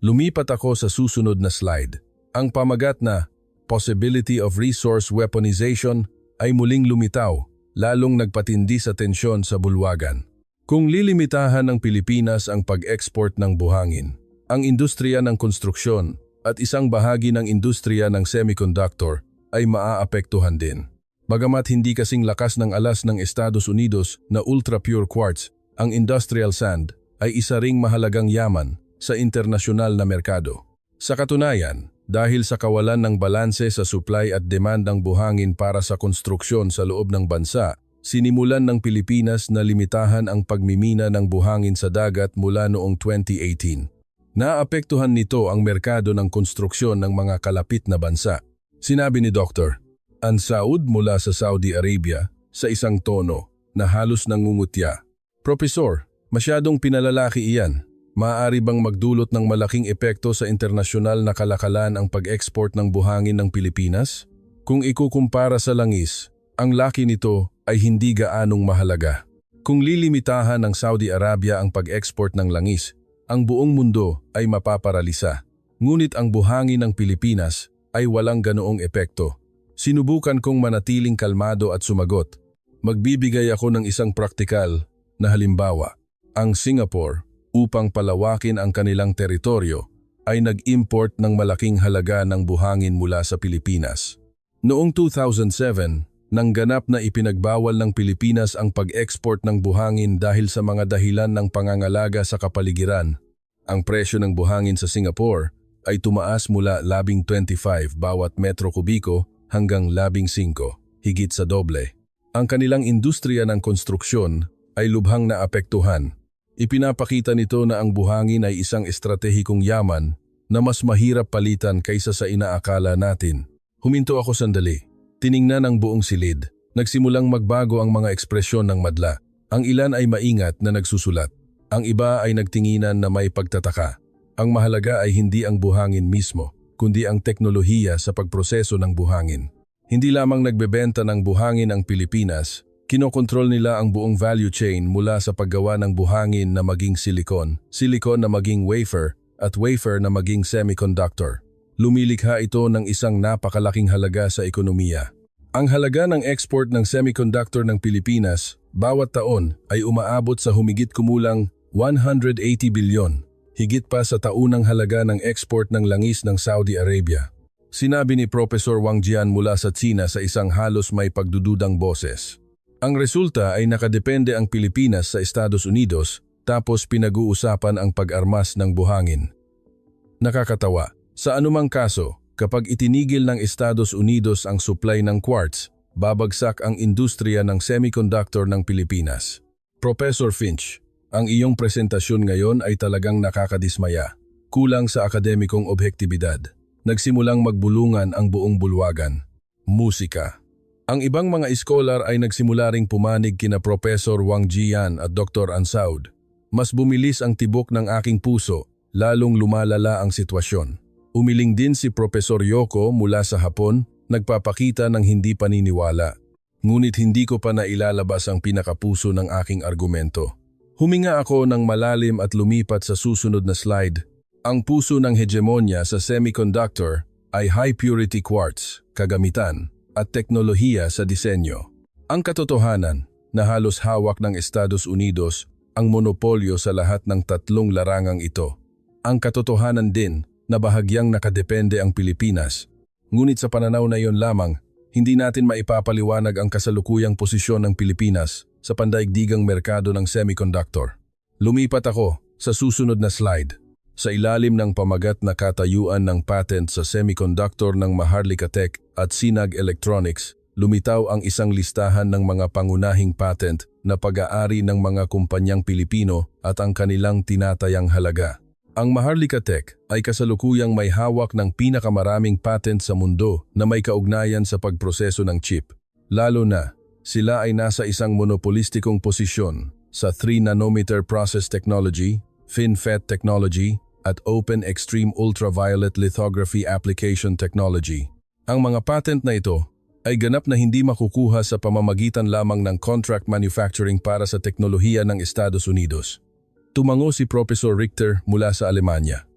Speaker 1: Lumipat ako sa susunod na slide. Ang pamagat na possibility of resource weaponization ay muling lumitaw, lalong nagpatindi sa tensyon sa bulwagan. Kung lilimitahan ng Pilipinas ang pag-export ng buhangin, ang industriya ng konstruksyon at isang bahagi ng industriya ng semiconductor ay maaapektuhan din. Bagamat hindi kasing lakas ng alas ng Estados Unidos na ultra-pure quartz, ang industrial sand ay isa ring mahalagang yaman sa internasyonal na merkado. Sa katunayan, dahil sa kawalan ng balanse sa supply at demand ng buhangin para sa konstruksyon sa loob ng bansa, sinimulan ng Pilipinas na limitahan ang pagmimina ng buhangin sa dagat mula noong 2018. Naapektuhan nito ang merkado ng konstruksyon ng mga kalapit na bansa. Sinabi ni Dr. Ansaud mula sa Saudi Arabia sa isang tono na halos nangungutya. Profesor, masyadong pinalalaki iyan. Maaari bang magdulot ng malaking epekto sa internasyonal na kalakalan ang pag-export ng buhangin ng Pilipinas? Kung ikukumpara sa langis, ang laki nito ay hindi gaanong mahalaga. Kung lilimitahan ng Saudi Arabia ang pag-export ng langis, ang buong mundo ay mapaparalisa. Ngunit ang buhangin ng Pilipinas ay walang ganoong epekto. Sinubukan kong manatiling kalmado at sumagot. Magbibigay ako ng isang praktikal na halimbawa. Ang Singapore, upang palawakin ang kanilang teritoryo, ay nag-import ng malaking halaga ng buhangin mula sa Pilipinas. Noong 2007, nang ganap na ipinagbawal ng Pilipinas ang pag-export ng buhangin dahil sa mga dahilan ng pangangalaga sa kapaligiran, ang presyo ng buhangin sa Singapore ay tumaas mula 25 bawat metro kubiko hanggang 15, higit sa doble. Ang kanilang industriya ng konstruksyon ay lubhang naapektuhan. Ipinapakita nito na ang buhangin ay isang estratehikong yaman na mas mahirap palitan kaysa sa inaakala natin. Huminto ako sandali. Tiningnan ang buong silid. Nagsimulang magbago ang mga ekspresyon ng madla. Ang ilan ay maingat na nagsusulat. Ang iba ay nagtinginan na may pagtataka. Ang mahalaga ay hindi ang buhangin mismo, kundi ang teknolohiya sa pagproseso ng buhangin. Hindi lamang nagbebenta ng buhangin ang Pilipinas, kinokontrol nila ang buong value chain mula sa paggawa ng buhangin na maging silicon, silicon na maging wafer, at wafer na maging semiconductor. Lumilikha ito ng isang napakalaking halaga sa ekonomiya. Ang halaga ng export ng semiconductor ng Pilipinas bawat taon ay umaabot sa humigit kumulang 180 bilyon, higit pa sa taunang halaga ng export ng langis ng Saudi Arabia. Sinabi ni Professor Wang Jian mula sa China sa isang halos may pagdududang boses. Ang resulta ay nakadepende ang Pilipinas sa Estados Unidos tapos pinag-uusapan ang pag-armas ng buhangin. Nakakatawa. Sa anumang kaso, kapag itinigil ng Estados Unidos ang supply ng quartz, babagsak ang industriya ng semiconductor ng Pilipinas. Professor Finch, ang iyong presentasyon ngayon ay talagang nakakadismaya. Kulang sa akademikong objektibidad. Nagsimulang magbulungan ang buong bulwagan. Musika. Ang ibang mga iskolar ay nagsimula ring pumanig kina Professor Wang Jian at Dr. Ansaud. Mas bumilis ang tibok ng aking puso, lalong lumalala ang sitwasyon. Umiling din si Professor Yoko mula sa Hapon, nagpapakita ng hindi paniniwala. Ngunit hindi ko pa nailalabas ang pinakapuso ng aking argumento. Huminga ako ng malalim at lumipat sa susunod na slide. Ang puso ng hegemonya sa semiconductor ay high-purity quartz, kagamitan, at teknolohiya sa disenyo. Ang katotohanan na halos hawak ng Estados Unidos ang monopolyo sa lahat ng tatlong larangang ito. Ang katotohanan din na bahagyang nakadepende ang Pilipinas. Ngunit sa pananaw na iyon lamang, hindi natin maipapaliwanag ang kasalukuyang posisyon ng Pilipinas sa pandaigdigang merkado ng semiconductor. Lumipat ako sa susunod na slide. Sa ilalim ng pamagat na katayuan ng patent sa semiconductor ng Maharlika Tech at Sinag Electronics, lumitaw ang isang listahan ng mga pangunahing patent na pag-aari ng mga kumpanyang Pilipino at ang kanilang tinatayang halaga. Ang Maharlika Tech ay kasalukuyang may hawak ng pinakamaraming patent sa mundo na may kaugnayan sa pagproseso ng chip. Lalo na, sila ay nasa isang monopolistikong posisyon sa 3-nanometer process technology, FinFET technology, at Open Extreme Ultraviolet Lithography Application Technology. Ang mga patent na ito ay ganap na hindi makukuha sa pamamagitan lamang ng contract manufacturing para sa teknolohiya ng Estados Unidos. Tumango si Professor Richter mula sa Alemanya.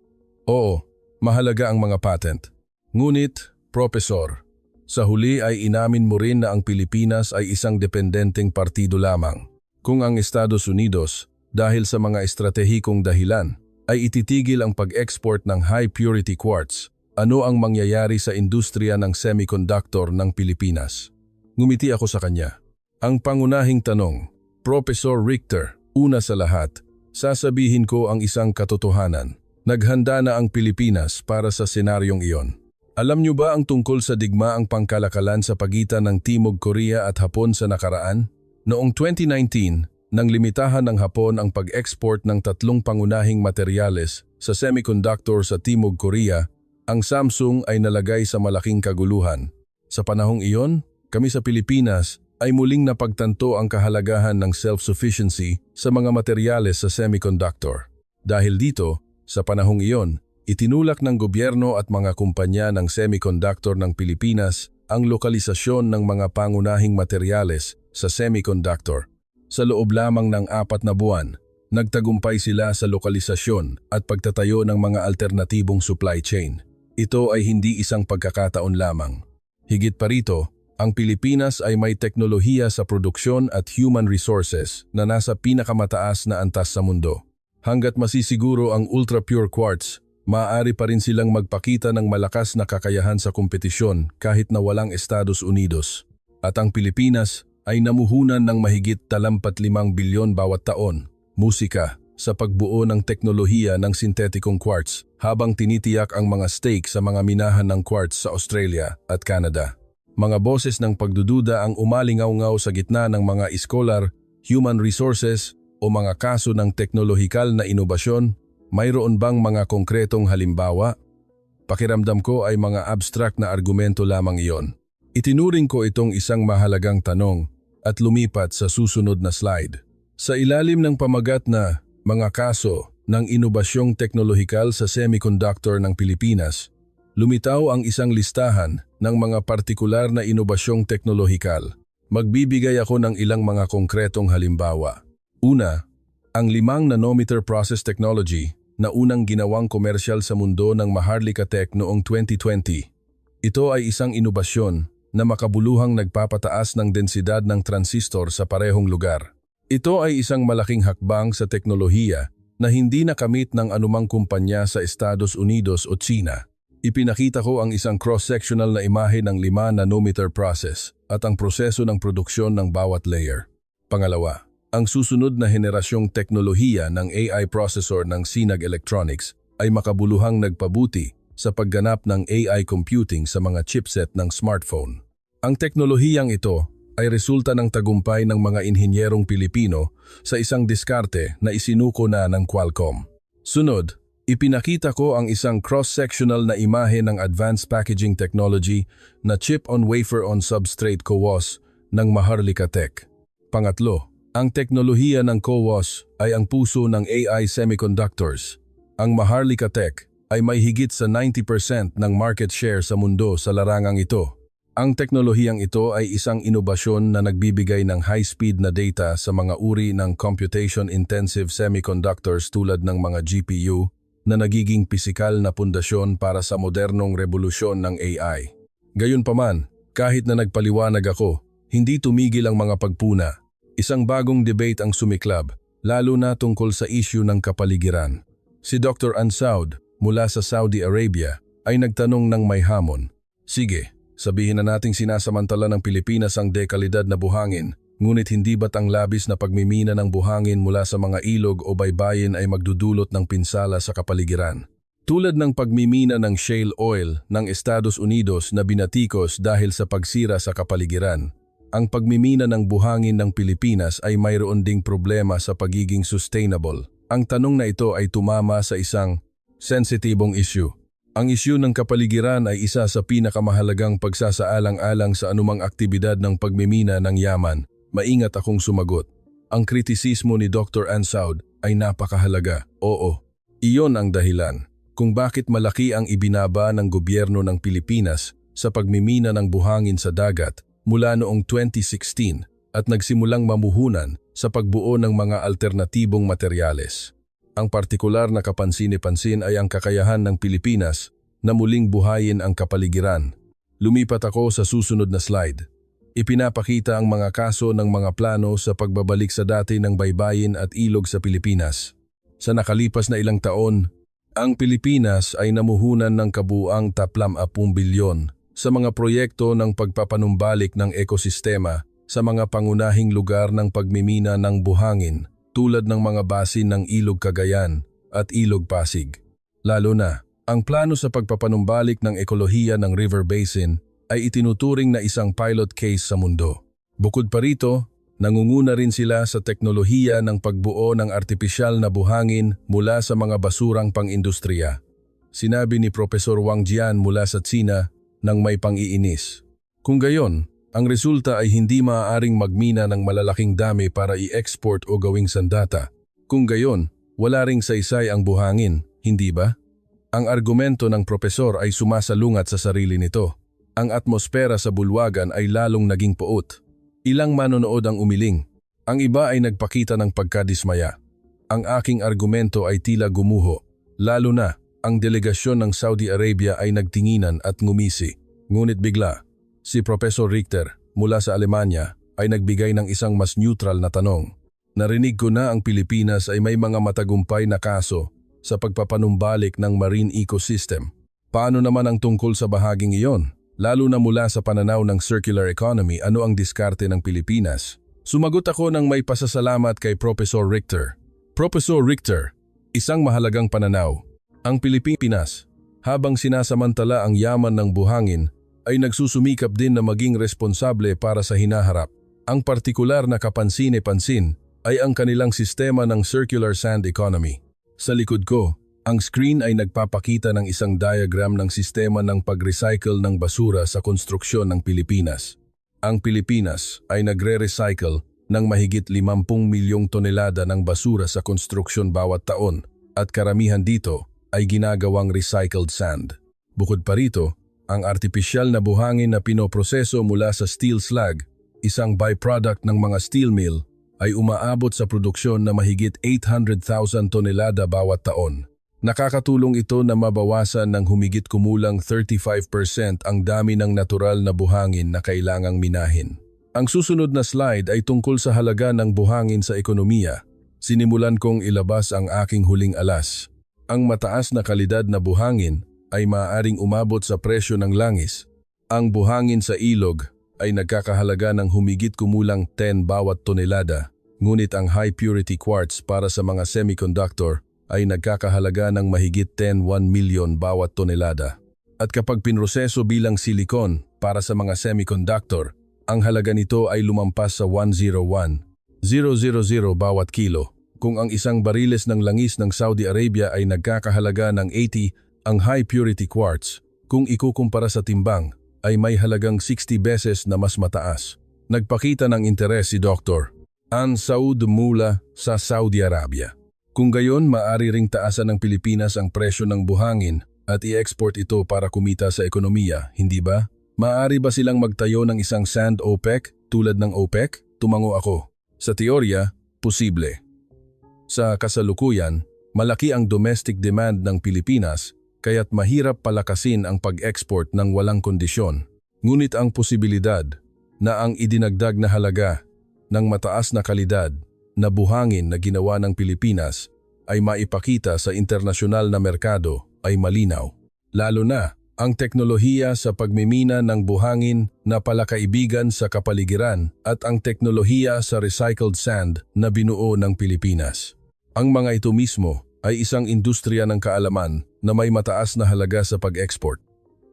Speaker 1: Oo, mahalaga ang mga patent. Ngunit, Professor, sa huli ay inamin mo rin na ang Pilipinas ay isang dependenteng partido lamang. Kung ang Estados Unidos, dahil sa mga estratehikong dahilan, ay ititigil ang pag-export ng high-purity quartz, ano ang mangyayari sa industriya ng semiconductor ng Pilipinas? Ngumiti ako sa kanya. Ang pangunahing tanong, Professor Richter, una sa lahat, sasabihin ko ang isang katotohanan. Naghanda na ang Pilipinas para sa senaryong iyon. Alam niyo ba ang tungkol sa digmaang pangkalakalan sa pagitan ng Timog Korea at Hapon sa nakaraan? Noong 2019, nang limitahan ng Hapon ang pag-export ng 3 pangunahing materyales sa semiconductor sa Timog Korea, ang Samsung ay nalagay sa malaking kaguluhan. Sa panahong iyon, kami sa Pilipinas ay muling napagtanto ang kahalagahan ng self-sufficiency sa mga materyales sa semiconductor. Dahil dito, sa panahong iyon, itinulak ng gobyerno at mga kumpanya ng semiconductor ng Pilipinas ang lokalisasyon ng mga pangunahing materyales sa semiconductor. Sa loob lamang ng 4 na buwan, nagtagumpay sila sa lokalisasyon at pagtatayo ng mga alternatibong supply chain. Ito ay hindi isang pagkakataon lamang. Higit pa rito, ang Pilipinas ay may teknolohiya sa produksyon at human resources na nasa pinakamataas na antas sa mundo. Hanggat masisiguro ang ultra-pure quartz, maaari pa rin silang magpakita ng malakas na kakayahan sa kompetisyon kahit na walang Estados Unidos. At ang Pilipinas ay namuhunan ng mahigit 35 bilyon bawat taon, musika, sa pagbuo ng teknolohiya ng sintetikong quartz habang tinitiyak ang mga stake sa mga minahan ng quartz sa Australia at Canada. Mga boses ng pagdududa ang umalingaw-ngaw sa gitna ng mga iskolar, human resources o mga kaso ng teknolohikal na inobasyon. Mayroon bang mga konkretong halimbawa? Pakiramdam ko ay mga abstract na argumento lamang iyon. Itinuring ko itong isang mahalagang tanong at lumipat sa susunod na slide. Sa ilalim ng pamagat na mga kaso ng inobasyong teknolohikal sa semiconductor ng Pilipinas, lumitaw ang isang listahan ng mga partikular na inobasyong teknolohikal. Magbibigay ako ng ilang mga konkretong halimbawa. Una, ang 5-nanometer process technology na unang ginawang komersyal sa mundo ng Maharlika Tech noong 2020. Ito ay isang inobasyon na makabuluhang nagpapataas ng densidad ng transistor sa parehong lugar. Ito ay isang malaking hakbang sa teknolohiya na hindi nakamit ng anumang kumpanya sa Estados Unidos o China. Ipinakita ko ang isang cross-sectional na imahe ng 5-nanometer process at ang proseso ng produksyon ng bawat layer. Pangalawa, ang susunod na henerasyong teknolohiya ng AI processor ng Sinag Electronics ay makabuluhang nagpabuti sa pagganap ng AI computing sa mga chipset ng smartphone. Ang teknolohiyang ito ay resulta ng tagumpay ng mga inhinyerong Pilipino sa isang diskarte na isinuko na ng Qualcomm. Sunod, ipinakita ko ang isang cross-sectional na imahe ng advanced packaging technology na chip-on-wafer-on-substrate CoWoS ng Maharlika Tech. Pangatlo, ang teknolohiya ng CoWoS ay ang puso ng AI semiconductors. Ang Maharlika Tech ay may higit sa 90% ng market share sa mundo sa larangang ito. Ang teknolohiyang ito ay isang inobasyon na nagbibigay ng high-speed na data sa mga uri ng computation-intensive semiconductors tulad ng mga GPU na nagiging pisikal na pundasyon para sa modernong revolusyon ng AI. Gayunpaman, kahit na nagpaliwanag ako, hindi tumigil ang mga pagpuna. Isang bagong debate ang sumiklab, lalo na tungkol sa issue ng kapaligiran. Si Dr. Ansaud, mula sa Saudi Arabia, ay nagtanong ng may hamon. Sige, sabihin na nating sinasamantala ng Pilipinas ang dekalidad na buhangin, Ngunit hindi ba't ang labis na pagmimina ng buhangin mula sa mga ilog o baybayin ay magdudulot ng pinsala sa kapaligiran? Tulad ng pagmimina ng shale oil ng Estados Unidos na binatikos dahil sa pagsira sa kapaligiran, ang pagmimina ng buhangin ng Pilipinas ay mayroon ding problema sa pagiging sustainable. Ang tanong na ito ay tumama sa isang sensitibong issue. Ang issue ng kapaligiran ay isa sa pinakamahalagang pagsasaalang-alang sa anumang aktibidad ng pagmimina ng yaman. Maingat akong sumagot. Ang kritisismo ni Dr. Ansaud ay napakahalaga. Oo, iyon ang dahilan kung bakit malaki ang ibinaba ng gobyerno ng Pilipinas sa pagmimina ng buhangin sa dagat mula noong 2016 at nagsimulang mamuhunan sa pagbuo ng mga alternatibong materyales. Ang partikular na kapansin-pansin ay ang kakayahan ng Pilipinas na muling buhayin ang kapaligiran. Lumipat ako sa susunod na slide. Ipinapakita ang mga kaso ng mga plano sa pagbabalik sa dati ng baybayin at ilog sa Pilipinas. Sa nakalipas na ilang taon, ang Pilipinas ay namuhunan ng kabuuang 30 bilyon sa mga proyekto ng pagpapanumbalik ng ekosistema sa mga pangunahing lugar ng pagmimina ng buhangin tulad ng mga basin ng Ilog Cagayan at Ilog Pasig. Lalo na, ang plano sa pagpapanumbalik ng ekolohiya ng River Basin ay itinuturing na isang pilot case sa mundo. Bukod pa rito, nangunguna rin sila sa teknolohiya ng pagbuo ng artipisyal na buhangin mula sa mga basurang pang-industriya. Sinabi ni Profesor Wang Jian mula sa Tsina nang may pang-iinis. Kung gayon, ang resulta ay hindi maaaring magmina ng malalaking dami para i-export o gawing sandata. Kung gayon, wala ring saysay ang buhangin, hindi ba? Ang argumento ng profesor ay sumasalungat sa sarili nito. Ang atmosfera sa bulwagan ay lalong naging puot. Ilang manonood ang umiling. Ang iba ay nagpakita ng pagkadismaya. Ang aking argumento ay tila gumuho. Lalo na, ang delegasyon ng Saudi Arabia ay nagtinginan at ngumisi. Ngunit bigla, si Professor Richter mula sa Alemanya ay nagbigay ng isang mas neutral na tanong. Narinig ko na ang Pilipinas ay may mga matagumpay na kaso sa pagpapanumbalik ng marine ecosystem. Paano naman ang tungkol sa bahaging iyon? Lalo na mula sa pananaw ng circular economy, ano ang diskarte ng Pilipinas? Sumagot ako ng may pasasalamat kay Professor Richter. Professor Richter, isang mahalagang pananaw. Ang Pilipinas, habang sinasamantala ang yaman ng buhangin, ay nagsusumikap din na maging responsable para sa hinaharap. Ang partikular na kapansin-pansin ay ang kanilang sistema ng circular sand economy. Sa likod ko, ang screen ay nagpapakita ng isang diagram ng sistema ng pag-recycle ng basura sa konstruksyon ng Pilipinas. Ang Pilipinas ay nagre-recycle ng mahigit 50 milyong tonelada ng basura sa konstruksyon bawat taon at karamihan dito ay ginagawang recycled sand. Bukod pa rito, ang artipisyal na buhangin na pinoproseso mula sa steel slag, isang byproduct ng mga steel mill, ay umaabot sa produksyon na mahigit 800,000 tonelada bawat taon. Nakakatulong ito na mabawasan ng humigit kumulang 35% ang dami ng natural na buhangin na kailangang minahin. Ang susunod na slide ay tungkol sa halaga ng buhangin sa ekonomiya. Sinimulan kong ilabas ang aking huling alas. Ang mataas na kalidad na buhangin ay maaaring umabot sa presyo ng langis. Ang buhangin sa ilog ay nagkakahalaga ng humigit kumulang 10 bawat tonelada, ngunit ang high purity quartz para sa mga semiconductor ay nagkakahalaga ng mahigit 1 milyon bawat tonelada. At kapag pinroseso bilang silicon para sa mga semiconductor, ang halaga nito ay lumampas sa 101,000 bawat kilo. Kung ang isang bariles ng langis ng Saudi Arabia ay nagkakahalaga ng 80, ang high purity quartz, kung ikukumpara sa timbang, ay may halagang 60 beses na mas mataas. Nagpakita ng interes si Dr. Ansaud mula sa Saudi Arabia. Kung gayon, maaari ring taasan ng Pilipinas ang presyo ng buhangin at i-export ito para kumita sa ekonomiya, hindi ba? Maaari ba silang magtayo ng isang sand OPEC tulad ng OPEC? Tumango ako. Sa teorya, posible. Sa kasalukuyan, malaki ang domestic demand ng Pilipinas kaya't mahirap palakasin ang pag-export ng walang kondisyon. Ngunit ang posibilidad na ang idinagdag na halaga ng mataas na kalidad na buhangin na ginawa ng Pilipinas ay maipakita sa internasyonal na merkado ay malinaw. Lalo na ang teknolohiya sa pagmimina ng buhangin na palakaibigan sa kapaligiran at ang teknolohiya sa recycled sand na binuo ng Pilipinas. Ang mga ito mismo ay isang industriya ng kaalaman na may mataas na halaga sa pag-export.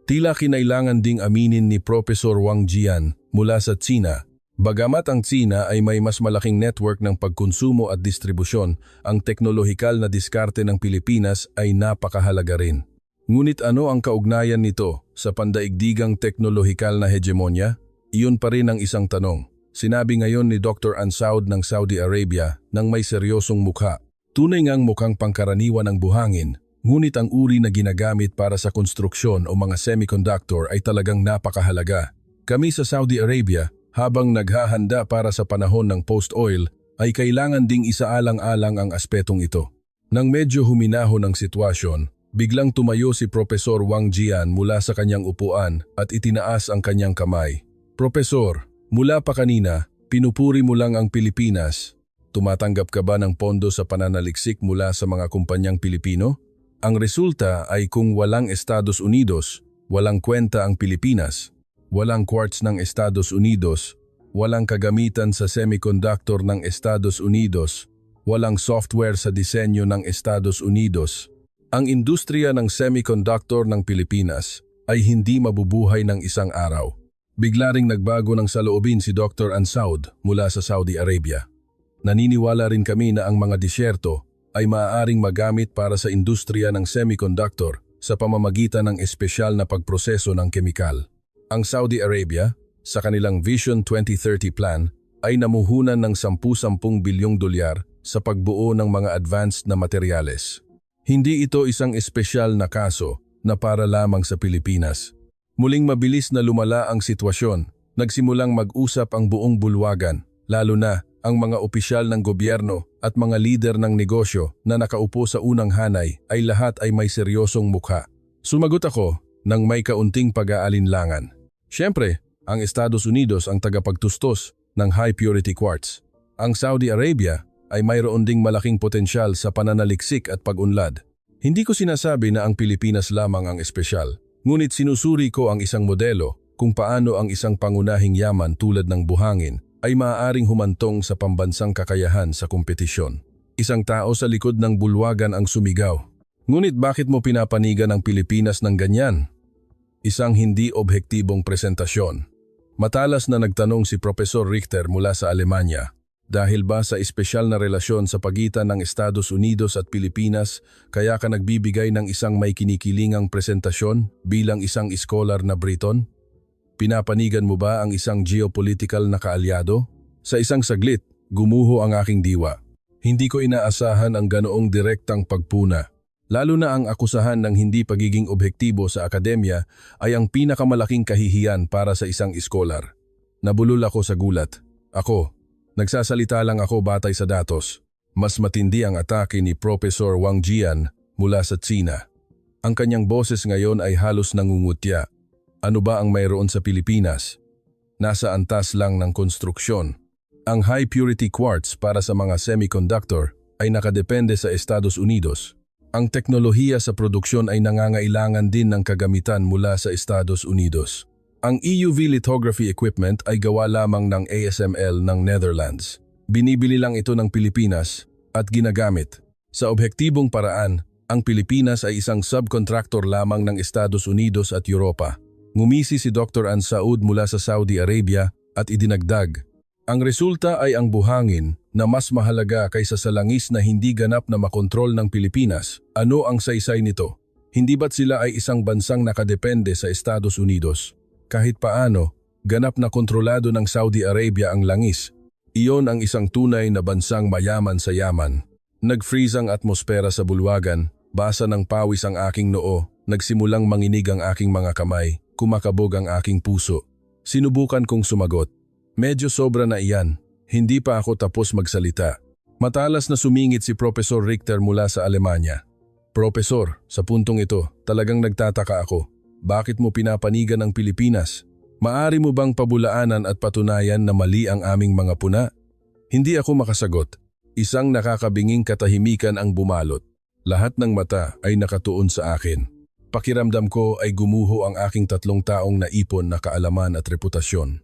Speaker 1: Tila kinailangan ding aminin ni Professor Wang Jian mula sa Tsina. Bagamat ang Tsina ay may mas malaking network ng pagkonsumo at distribusyon, ang teknolohikal na diskarte ng Pilipinas ay napakahalaga rin. Ngunit ano ang kaugnayan nito sa pandaigdigang teknolohikal na hegemonya? Iyon pa rin ang isang tanong. Sinabi ngayon ni Dr. Ansaud ng Saudi Arabia nang may seryosong mukha. Tunay ngang mukhang pangkaraniwan ang buhangin, ngunit ang uri na ginagamit para sa konstruksyon o mga semiconductor ay talagang napakahalaga. Kami sa Saudi Arabia, habang naghahanda para sa panahon ng post-oil, ay kailangan ding isaalang-alang ang aspetong ito. Nang medyo huminahon ang sitwasyon, biglang tumayo si Professor Wang Jian mula sa kanyang upuan at itinaas ang kanyang kamay. Professor, mula pa kanina, pinupuri mo lang ang Pilipinas. Tumatanggap ka ba ng pondo sa pananaliksik mula sa mga kumpanyang Pilipino? Ang resulta ay kung walang Estados Unidos, walang kwenta ang Pilipinas. Walang quartz ng Estados Unidos, walang kagamitan sa semiconductor ng Estados Unidos, walang software sa disenyo ng Estados Unidos. Ang industriya ng semiconductor ng Pilipinas ay hindi mabubuhay ng isang araw. Bigla ring nagbago ng saloobin si Dr. Ansaud mula sa Saudi Arabia. Naniniwala rin kami na ang mga disyerto ay maaaring magamit para sa industriya ng semiconductor sa pamamagitan ng espesyal na pagproseso ng kemikal. Ang Saudi Arabia, sa kanilang Vision 2030 plan, ay namuhunan ng 10 bilyong dolyar sa pagbuo ng mga advanced na materyales. Hindi ito isang espesyal na kaso na para lamang sa Pilipinas. Muling mabilis na lumala ang sitwasyon, nagsimulang mag-usap ang buong bulwagan, lalo na ang mga opisyal ng gobyerno at mga lider ng negosyo na nakaupo sa unang hanay ay lahat ay may seryosong mukha. Sumagot ako nang may kaunting pag-aalinlangan. Siyempre, ang Estados Unidos ang tagapagtustos ng high-purity quartz. Ang Saudi Arabia ay mayroon ding malaking potensyal sa pananaliksik at pag-unlad. Hindi ko sinasabi na ang Pilipinas lamang ang espesyal, ngunit sinusuri ko ang isang modelo kung paano ang isang pangunahing yaman tulad ng buhangin ay maaaring humantong sa pambansang kakayahan sa kompetisyon. Isang tao sa likod ng bulwagan ang sumigaw. Ngunit bakit mo pinapanigan ang Pilipinas ng ganyan? Isang hindi objektibong presentasyon. Matalas na nagtanong si Professor Richter mula sa Alemanya, dahil ba sa espesyal na relasyon sa pagitan ng Estados Unidos at Pilipinas kaya ka nagbibigay ng isang may kinikilingang presentasyon bilang isang iskolar na Briton? Pinapanigan mo ba ang isang geopolitical na kaalyado? Sa isang saglit, gumuho ang aking diwa. Hindi ko inaasahan ang ganoong direktang pagpuna. Lalo na ang akusahan ng hindi pagiging objektibo sa akademya ay ang pinakamalaking kahihiyan para sa isang iskolar. Nabulol ako sa gulat. Ako, nagsasalita lang ako batay sa datos. Mas matindi ang atake ni Professor Wang Jian mula sa Tsina. Ang kanyang boses ngayon ay halos nangungutya. Ano ba ang mayroon sa Pilipinas? Nasa antas lang ng konstruksyon. Ang high-purity quartz para sa mga semiconductor ay nakadepende sa Estados Unidos. Ang teknolohiya sa produksyon ay nangangailangan din ng kagamitan mula sa Estados Unidos. Ang EUV lithography equipment ay gawa lamang ng ASML ng Netherlands. Binibili lang ito ng Pilipinas at ginagamit. Sa objektibong paraan, ang Pilipinas ay isang subcontractor lamang ng Estados Unidos at Europa. Ngumisi si Dr. Ansaud mula sa Saudi Arabia at idinagdag. Ang resulta ay ang buhangin na mas mahalaga kaysa sa langis na hindi ganap na makontrol ng Pilipinas. Ano ang saysay nito? Hindi ba't sila ay isang bansang nakadepende sa Estados Unidos? Kahit paano, ganap na kontrolado ng Saudi Arabia ang langis. Iyon ang isang tunay na bansang mayaman sa yaman. Nag-freeze ang atmosfera sa bulwagan, basa ng pawis ang aking noo, nagsimulang manginig ang aking mga kamay, kumakabog ang aking puso. Sinubukan kong sumagot. Medyo sobra na iyan. Hindi pa ako tapos magsalita. Matalas na sumingit si Professor Richter mula sa Alemanya. Professor, sa puntong ito, talagang nagtataka ako. Bakit mo pinapanigan ang Pilipinas? Maari mo bang pabulaanan at patunayan na mali ang aming mga puna? Hindi ako makasagot. Isang nakakabinging katahimikan ang bumalot. Lahat ng mata ay nakatuon sa akin. pakiramdam ko ay gumuho ang aking 3 taong naipon na kaalaman at reputasyon.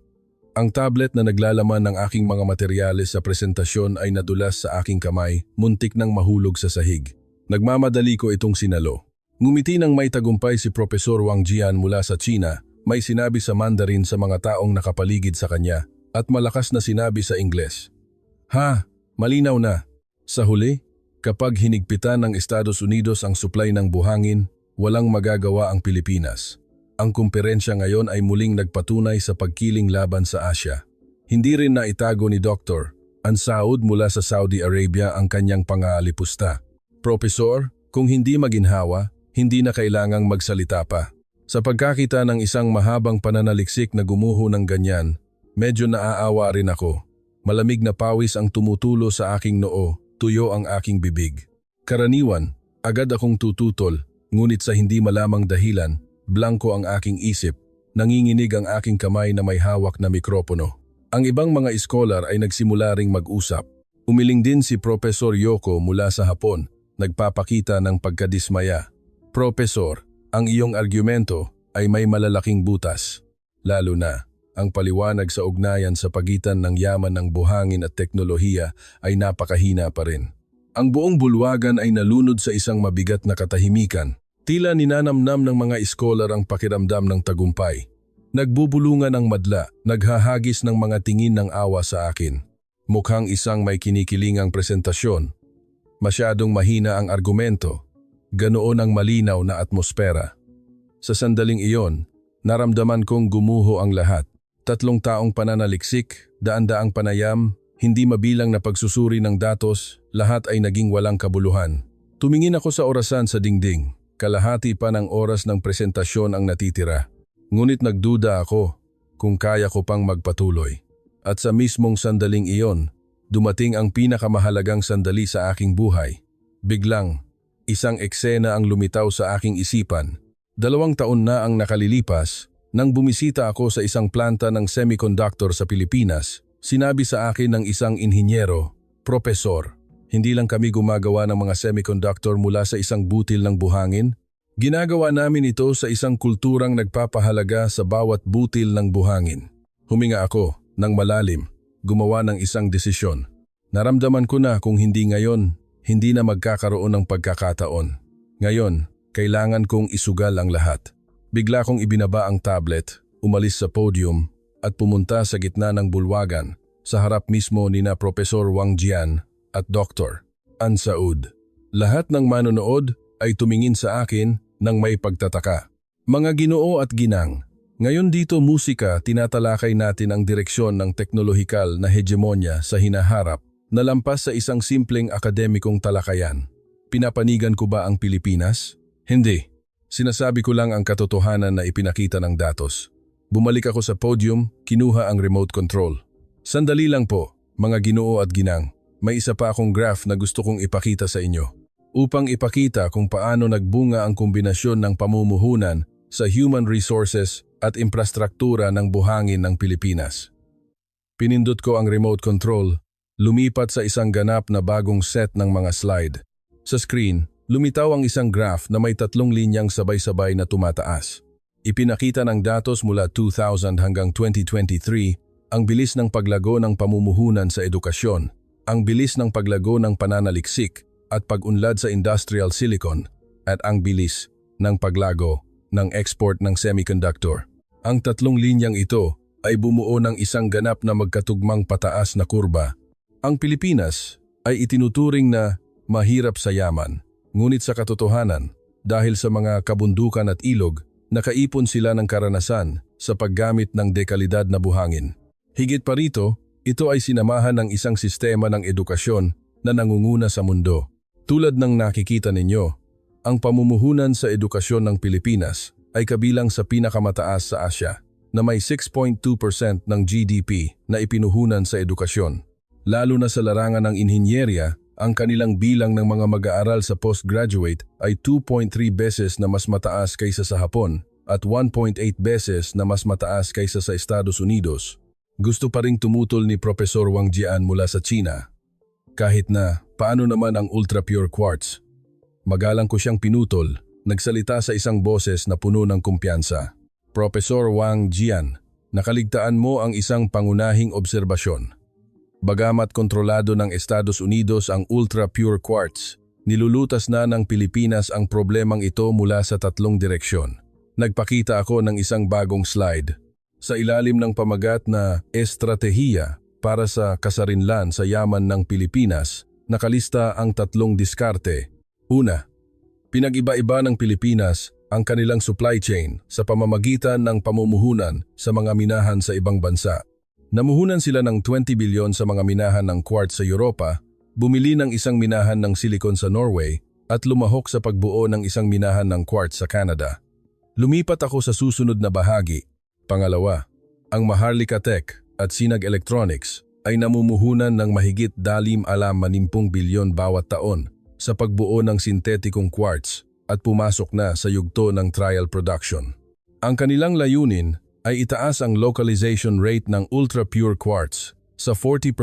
Speaker 1: Ang tablet na naglalaman ng aking mga materyales sa presentasyon ay nadulas sa aking kamay, muntik nang mahulog sa sahig. Nagmamadali ko itong sinalo. Ngumiti ng may tagumpay si Profesor Wang Jian mula sa China, may sinabi sa Mandarin sa mga taong nakapaligid sa kanya at malakas na sinabi sa Ingles. Ha, malinaw na. Sa huli, kapag hinigpitan ng Estados Unidos ang supply ng buhangin, walang magagawa ang Pilipinas. Ang kumperensya ngayon ay muling nagpatunay sa pagkiling laban sa Asya. Hindi rin naitago ni Dr. Ansaud mula sa Saudi Arabia ang kanyang pangalipusta. Profesor, kung hindi maginhawa, hindi na kailangang magsalita pa. Sa pagkakita ng isang mahabang pananaliksik na gumuho ng ganyan, medyo naaawa rin ako. Malamig na pawis ang tumutulo sa aking noo, tuyo ang aking bibig. Karaniwan, agad akong tututol. Ngunit sa hindi malamang dahilan, blanko ang aking isip, nanginginig ang aking kamay na may hawak na mikropono. Ang ibang mga iskolar ay nagsimula ring mag-usap. Umiling din si Profesor Yoko mula sa Hapon, nagpapakita ng pagkadismaya. Profesor, ang iyong argumento ay may malalaking butas. Lalo na, ang paliwanag sa ugnayan sa pagitan ng yaman ng buhangin at teknolohiya ay napakahina pa rin. Ang buong bulwagan ay nalunod sa isang mabigat na katahimikan. Tila ninanamnam ng mga iskolar ang pakiramdam ng tagumpay. Nagbubulungan ang madla, naghahagis ng mga tingin ng awa sa akin. Mukhang isang may kinikilingang presentasyon. Masyadong mahina ang argumento. Ganoon ang malinaw na atmosfera. Sa sandaling iyon, naramdaman kong gumuho ang lahat. 3 taong pananaliksik, daan-daang panayam, hindi mabilang na pagsusuri ng datos, lahat ay naging walang kabuluhan. Tumingin ako sa orasan sa dingding. Kalahati pa ng oras ng presentasyon ang natitira. Ngunit nagduda ako kung kaya ko pang magpatuloy. At sa mismong sandaling iyon, dumating ang pinakamahalagang sandali sa aking buhay. Biglang, isang eksena ang lumitaw sa aking isipan. 2 taon na ang nakalilipas nang bumisita ako sa isang planta ng semiconductor sa Pilipinas. Sinabi sa akin ng isang inhinyero, Profesor, hindi lang kami gumagawa ng mga semiconductor mula sa isang butil ng buhangin. Ginagawa namin ito sa isang kulturang nagpapahalaga sa bawat butil ng buhangin. Huminga ako ng malalim, gumawa ng isang desisyon. Naramdaman ko na kung hindi ngayon, hindi na magkakaroon ng pagkakataon. Ngayon, kailangan kong isugal ang lahat. Bigla kong ibinaba ang tablet, umalis sa podium, at pumunta sa gitna ng bulwagan, sa harap mismo ni na Profesor Wang Jian at Dr. Ansaud. Lahat ng manonood ay tumingin sa akin ng may pagtataka. Mga ginoo at ginang, ngayon dito musika tinatalakay natin ang direksyon ng teknolohikal na hegemonya sa hinaharap na lampas sa isang simpleng akademikong talakayan. Pinapanigan ko ba ang Pilipinas? Hindi. Sinasabi ko lang ang katotohanan na ipinakita ng datos. Bumalik ako sa podium, kinuha ang remote control. Sandali lang po, mga ginoo at ginang. May isa pa akong graph na gusto kong ipakita sa inyo. Upang ipakita kung paano nagbunga ang kombinasyon ng pamumuhunan sa human resources at infrastruktura ng buhangin ng Pilipinas. Pinindot ko ang remote control, lumipat sa isang ganap na bagong set ng mga slide. Sa screen, lumitaw ang isang graph na may 3 linyang sabay-sabay na tumataas. Ipinakita ng datos mula 2000 hanggang 2023 ang bilis ng paglago ng pamumuhunan sa edukasyon, ang bilis ng paglago ng pananaliksik at pag-unlad sa industrial silicon, at ang bilis ng paglago ng export ng semiconductor. Ang 3 linyang ito ay bumuo ng isang ganap na magkatugmang pataas na kurba. Ang Pilipinas ay itinuturing na mahirap sa yaman, ngunit sa katotohanan, dahil sa mga kabundukan at ilog, nakaipon sila ng karanasan sa paggamit ng dekalidad na buhangin. Higit pa rito, ito ay sinamahan ng isang sistema ng edukasyon na nangunguna sa mundo. Tulad ng nakikita ninyo, ang pamumuhunan sa edukasyon ng Pilipinas ay kabilang sa pinakamataas sa Asya, na may 6.2% ng GDP na ipinuhunan sa edukasyon. Lalo na sa larangan ng inhinyerya, ang kanilang bilang ng mga mag-aaral sa postgraduate ay 2.3 beses na mas mataas kaysa sa Hapon at 1.8 beses na mas mataas kaysa sa Estados Unidos. Gusto pa ring tumutol ni Profesor Wang Jian mula sa China. Kahit na, paano naman ang ultra-pure quartz? Magalang ko siyang pinutol, Nagsalita sa isang boses na puno ng kumpiyansa. Professor Wang Jian, nakaligtaan mo ang isang pangunahing obserbasyon. Bagamat kontrolado ng Estados Unidos ang ultra-pure quartz, nilulutas na ng Pilipinas ang problemang ito mula sa tatlong direksyon. Nagpakita ako ng isang bagong slide. Sa ilalim ng pamagat na estratehiya para sa kasarinlan sa yaman ng Pilipinas, nakalista ang tatlong diskarte. Una, pinag-iba-iba ng Pilipinas ang kanilang supply chain sa pamamagitan ng pamumuhunan sa mga minahan sa ibang bansa. Namuhunan sila ng 20 bilyon sa mga minahan ng quartz sa Europa, bumili ng isang minahan ng silicon sa Norway, at lumahok sa pagbuo ng isang minahan ng quartz sa Canada. Lumipat ako sa susunod na bahagi. Pangalawa, ang Maharlika Tech at Sinag Electronics ay namumuhunan ng mahigit 50 bilyon bawat taon sa pagbuo ng sintetikong quartz at pumasok na sa yugto ng trial production. Ang kanilang layunin ay itaas ang localization rate ng ultra-pure quartz sa 40%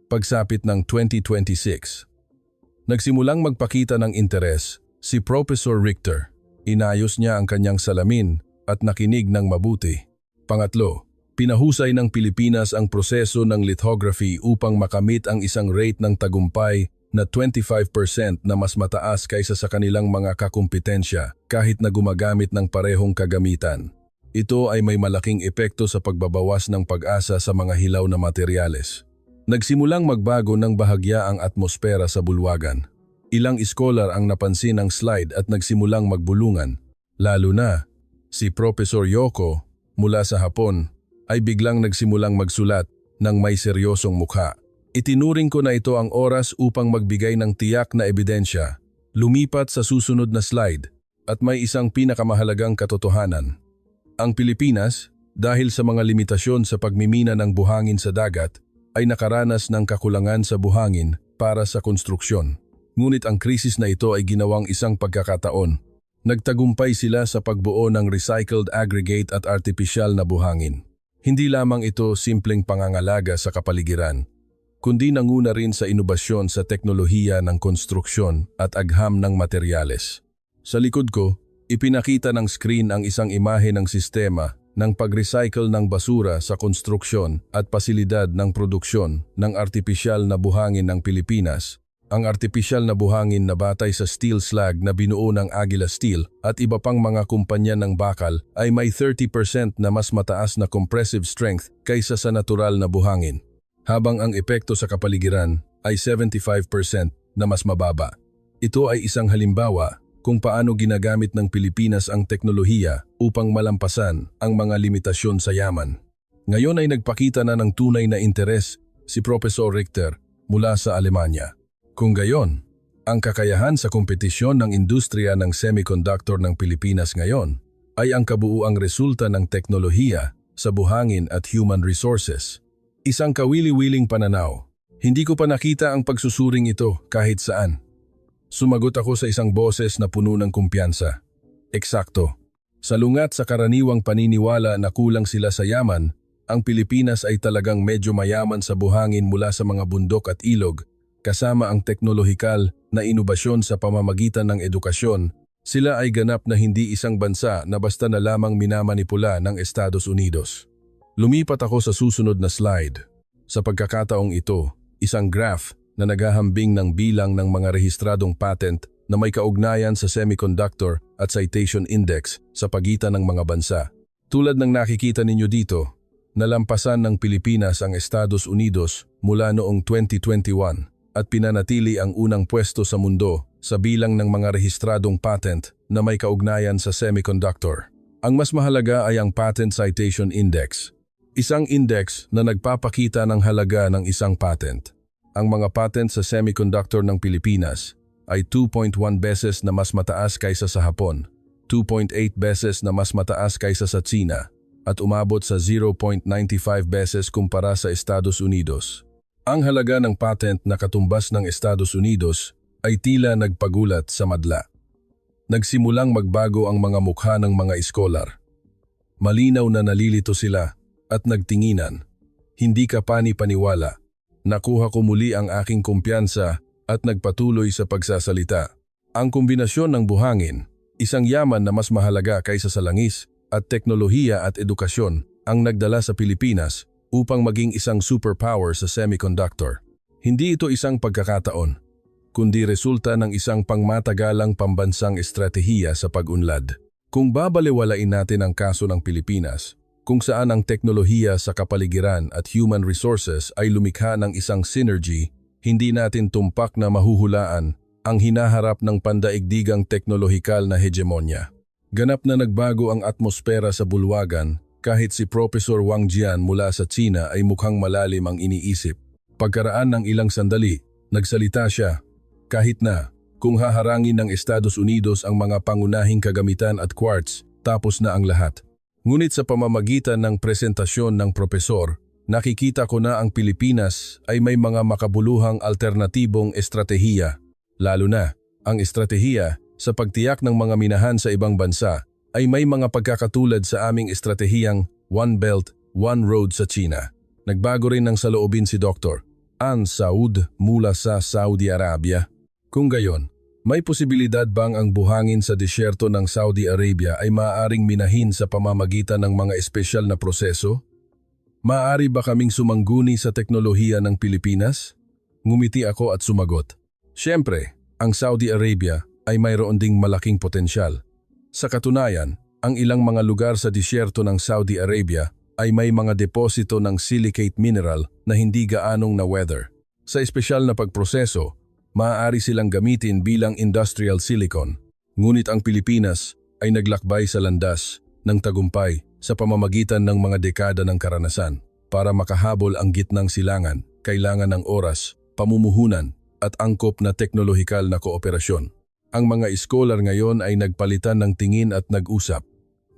Speaker 1: pagsapit ng 2026. Nagsimulang magpakita ng interes si Professor Richter. Inayos niya ang kanyang salamin at nakinig ng mabuti. Pangatlo, pinahusay ng Pilipinas ang proseso ng lithography upang makamit ang isang rate ng tagumpay na 25% na mas mataas kaysa sa kanilang mga kakumpetensya kahit na gumagamit ng parehong kagamitan. Ito ay may malaking epekto sa pagbabawas ng pag-asa sa mga hilaw na materyales. Nagsimulang magbago ng bahagya ang atmosfera sa bulwagan. Ilang iskolar ang napansin ng slide at nagsimulang magbulungan, lalo na si Professor Yoko mula sa Hapon ay biglang nagsimulang magsulat ng may seryosong mukha. Itinuring ko na ito ang oras upang magbigay ng tiyak na ebidensya. Lumipat sa susunod na slide at may isang pinakamahalagang katotohanan. Ang Pilipinas, dahil sa mga limitasyon sa pagmimina ng buhangin sa dagat, ay nakaranas ng kakulangan sa buhangin para sa konstruksyon. Ngunit ang krisis na ito ay ginawang isang pagkakataon. Nagtagumpay sila sa pagbuo ng recycled aggregate at artipisyal na buhangin. Hindi lamang ito simpleng pangangalaga sa kapaligiran, kundi nanguna rin sa inobasyon sa teknolohiya ng konstruksyon at agham ng materyales. Sa likod ko, ipinakita ng screen ang isang imahe ng sistema ng pag-recycle ng basura sa konstruksyon at pasilidad ng produksyon ng artipisyal na buhangin ng Pilipinas. Ang artipisyal na buhangin na batay sa steel slag na binuo ng Agila Steel at iba pang mga kumpanya ng bakal ay may 30% na mas mataas na compressive strength kaysa sa natural na buhangin, habang ang epekto sa kapaligiran ay 75% na mas mababa. Ito ay isang halimbawa kung paano ginagamit ng Pilipinas ang teknolohiya upang malampasan ang mga limitasyon sa yaman. Ngayon ay nagpakita na ng tunay na interes si Professor Richter mula sa Alemanya. Kung gayon, ang kakayahan sa kompetisyon ng industriya ng semiconductor ng Pilipinas ngayon ay ang kabuuang resulta ng teknolohiya sa buhangin at human resources. Isang kawili-wiling pananaw. Hindi ko pa nakita ang pagsusuring ito kahit saan. Sumagot ako sa isang boses na puno ng kumpiyansa. Eksakto. Salungat sa karaniwang paniniwala na kulang sila sa yaman, ang Pilipinas ay talagang medyo mayaman sa buhangin mula sa mga bundok at ilog. Kasama ang teknolohikal na inobasyon sa pamamagitan ng edukasyon, sila ay ganap na hindi isang bansa na basta na lamang minamanipula ng Estados Unidos. Lumipat ako sa susunod na slide. Sa pagkakataong ito, isang graph na naghahambing ng bilang ng mga rehistradong patent na may kaugnayan sa semiconductor at citation index sa pagitan ng mga bansa. Tulad ng nakikita ninyo dito, nalampasan ng Pilipinas ang Estados Unidos mula noong 2021. At pinanatili ang unang pwesto sa mundo sa bilang ng mga rehistradong patent na may kaugnayan sa semiconductor. Ang mas mahalaga ay ang Patent Citation Index, isang index na nagpapakita ng halaga ng isang patent. Ang mga patent sa semiconductor ng Pilipinas ay 2.1 beses na mas mataas kaysa sa Hapon, 2.8 beses na mas mataas kaysa sa Tsina, at umabot sa 0.95 beses kumpara sa Estados Unidos. Ang halaga ng patent na katumbas ng Estados Unidos ay tila nagpagulat sa madla. Nagsimulang magbago ang mga mukha ng mga iskolar. Malinaw na nalilito sila at nagtinginan. Hindi ka pani-paniwala. Nakuha ko muli ang aking kumpiyansa at nagpatuloy sa pagsasalita. Ang kombinasyon ng buhangin, Isang yaman na mas mahalaga kaysa sa langis at teknolohiya at edukasyon ang nagdala sa Pilipinas upang maging isang superpower sa semiconductor. Hindi ito isang pagkakataon, kundi resulta ng isang pangmatagalang pambansang estratehiya sa pag-unlad. Kung babalewalain natin ang kaso ng Pilipinas, kung saan ang teknolohiya sa kapaligiran at human resources ay lumikha ng isang synergy, hindi natin tumpak na mahuhulaan ang hinaharap ng pandaigdigang teknolohikal na hegemonya. Ganap na nagbago ang atmosfera sa bulwagan kahit si Professor Wang Jian mula sa China ay mukhang malalim ang iniisip. Pagkaraan ng ilang sandali, nagsalita siya, kahit na kung haharangin ng Estados Unidos ang mga pangunahing kagamitan at quartz, tapos na ang lahat. Ngunit sa pamamagitan ng presentasyon ng propesor, nakikita ko na ang Pilipinas ay may mga makabuluhang alternatibong estratehiya. Lalo na, ang estratehiya sa pagtiyak ng mga minahan sa ibang bansa ay may mga pagkakatulad sa aming estratehiyang One Belt, One Road sa China. Nagbago rin ng saloobin si Dr. An Saud mula sa Saudi Arabia. Kung gayon, may posibilidad bang ang buhangin sa disyerto ng Saudi Arabia ay maaaring minahin sa pamamagitan ng mga espesyal na proseso? Maaari ba kaming sumangguni sa teknolohiya ng Pilipinas? Ngumiti ako at sumagot. Siyempre, ang Saudi Arabia ay mayroon ding malaking potensyal. Sa katunayan, ang ilang mga lugar sa disyerto ng Saudi Arabia ay may mga deposito ng silicate mineral na hindi gaanong na-weather. Sa espesyal na pagproseso, maaari silang gamitin bilang industrial silicon. Ngunit ang Pilipinas ay naglakbay sa landas ng tagumpay sa pamamagitan ng mga dekada ng karanasan. Para makahabol ang gitnang silangan, kailangan ng oras, pamumuhunan, at angkop na teknolohikal na kooperasyon. Ang mga iskolar ngayon ay nagpalitan ng tingin at nag-usap.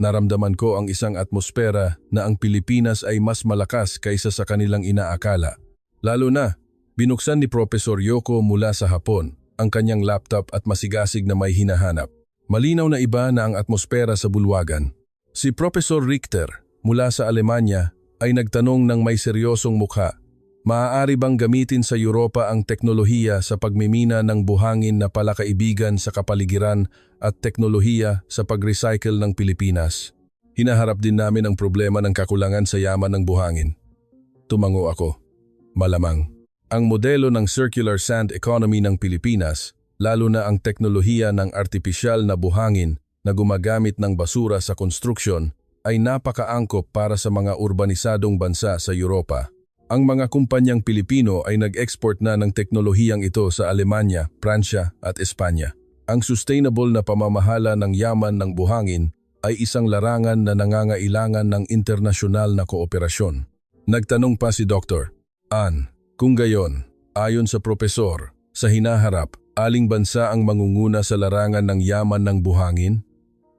Speaker 1: Naramdaman ko ang isang atmosfera na ang Pilipinas ay mas malakas kaysa sa kanilang inaakala. Lalo na, binuksan ni Professor Yoko mula sa Hapon ang kanyang laptop at masigasig na may hinahanap. Malinaw na iba na ang atmosfera sa bulwagan. Si Professor Richter mula sa Alemanya ay nagtanong ng may seryosong mukha. Maaari bang gamitin sa Europa ang teknolohiya sa pagmimina ng buhangin na palakaibigan sa kapaligiran at teknolohiya sa pag-recycle ng Pilipinas? Hinaharap din namin ang problema ng kakulangan sa yaman ng buhangin. Tumango ako. Malamang. Ang modelo ng circular sand economy ng Pilipinas, lalo na ang teknolohiya ng artipisyal na buhangin na gumagamit ng basura sa konstruksyon, ay napakaangkop para sa mga urbanisadong bansa sa Europa. Ang mga kumpanyang Pilipino ay nag-export na ng teknolohiyang ito sa Alemanya, Pransya at Espanya. Ang sustainable na pamamahala ng yaman ng buhangin ay isang larangan na nangangailangan ng internasyonal na kooperasyon. Nagtanong pa si Dr. An, kung gayon, ayon sa propesor, sa hinaharap, aling bansa ang mangunguna sa larangan ng yaman ng buhangin?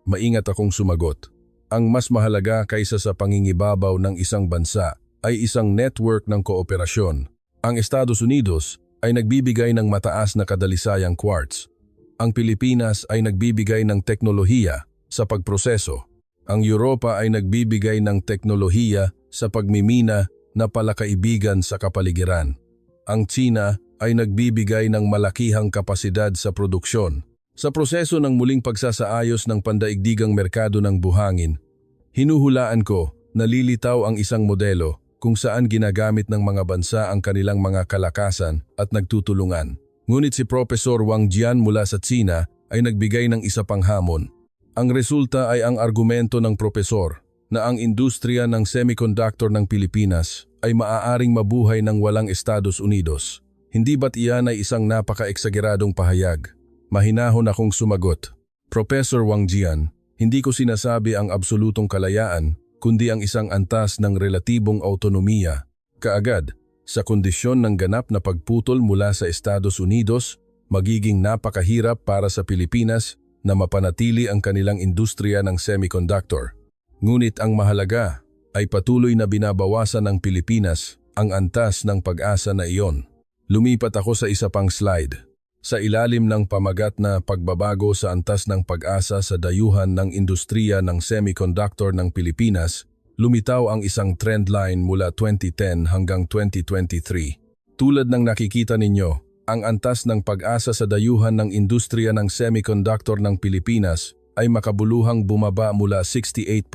Speaker 1: Maingat akong sumagot. Ang mas mahalaga kaysa sa pangingibabaw ng isang bansa ay isang network ng kooperasyon. Ang Estados Unidos ay nagbibigay ng mataas na kadalisayang quartz. Ang Pilipinas ay nagbibigay ng teknolohiya sa pagproseso. Ang Europa ay nagbibigay ng teknolohiya sa pagmimina na palakaibigan sa kapaligiran. Ang China ay nagbibigay ng malakihang kapasidad sa produksyon. Sa proseso ng muling pagsasaayos ng pandaigdigang merkado ng buhangin, hinuhulaan ko na lilitaw ang isang modelo kung saan ginagamit ng mga bansa ang kanilang mga kalakasan at nagtutulungan. Ngunit si Professor Wang Jian mula sa China ay nagbigay ng isa pang hamon. Ang resulta ay ang argumento ng propesor na ang industriya ng semiconductor ng Pilipinas ay maaaring mabuhay ng walang Estados Unidos. Hindi ba't iyan ay isang napaka-eksageradong pahayag? Mahinahon akong sumagot. Professor Wang Jian, hindi ko sinasabi ang absolutong kalayaan, kundi ang isang antas ng relatibong autonomiya. Kaagad, sa kondisyon ng ganap na pagputol mula sa Estados Unidos, magiging napakahirap para sa Pilipinas na mapanatili ang kanilang industriya ng semiconductor. Ngunit ang mahalaga ay patuloy na binabawasan ng Pilipinas ang antas ng pag-asa na iyon. Lumipat ako sa isa pang slide. Sa ilalim ng pamagat na pagbabago sa antas ng pag-asa sa dayuhan ng industriya ng semiconductor ng Pilipinas, lumitaw ang isang trendline mula 2010 hanggang 2023. Tulad ng nakikita ninyo, ang antas ng pag-asa sa dayuhan ng industriya ng semiconductor ng Pilipinas ay makabuluhang bumaba mula 68%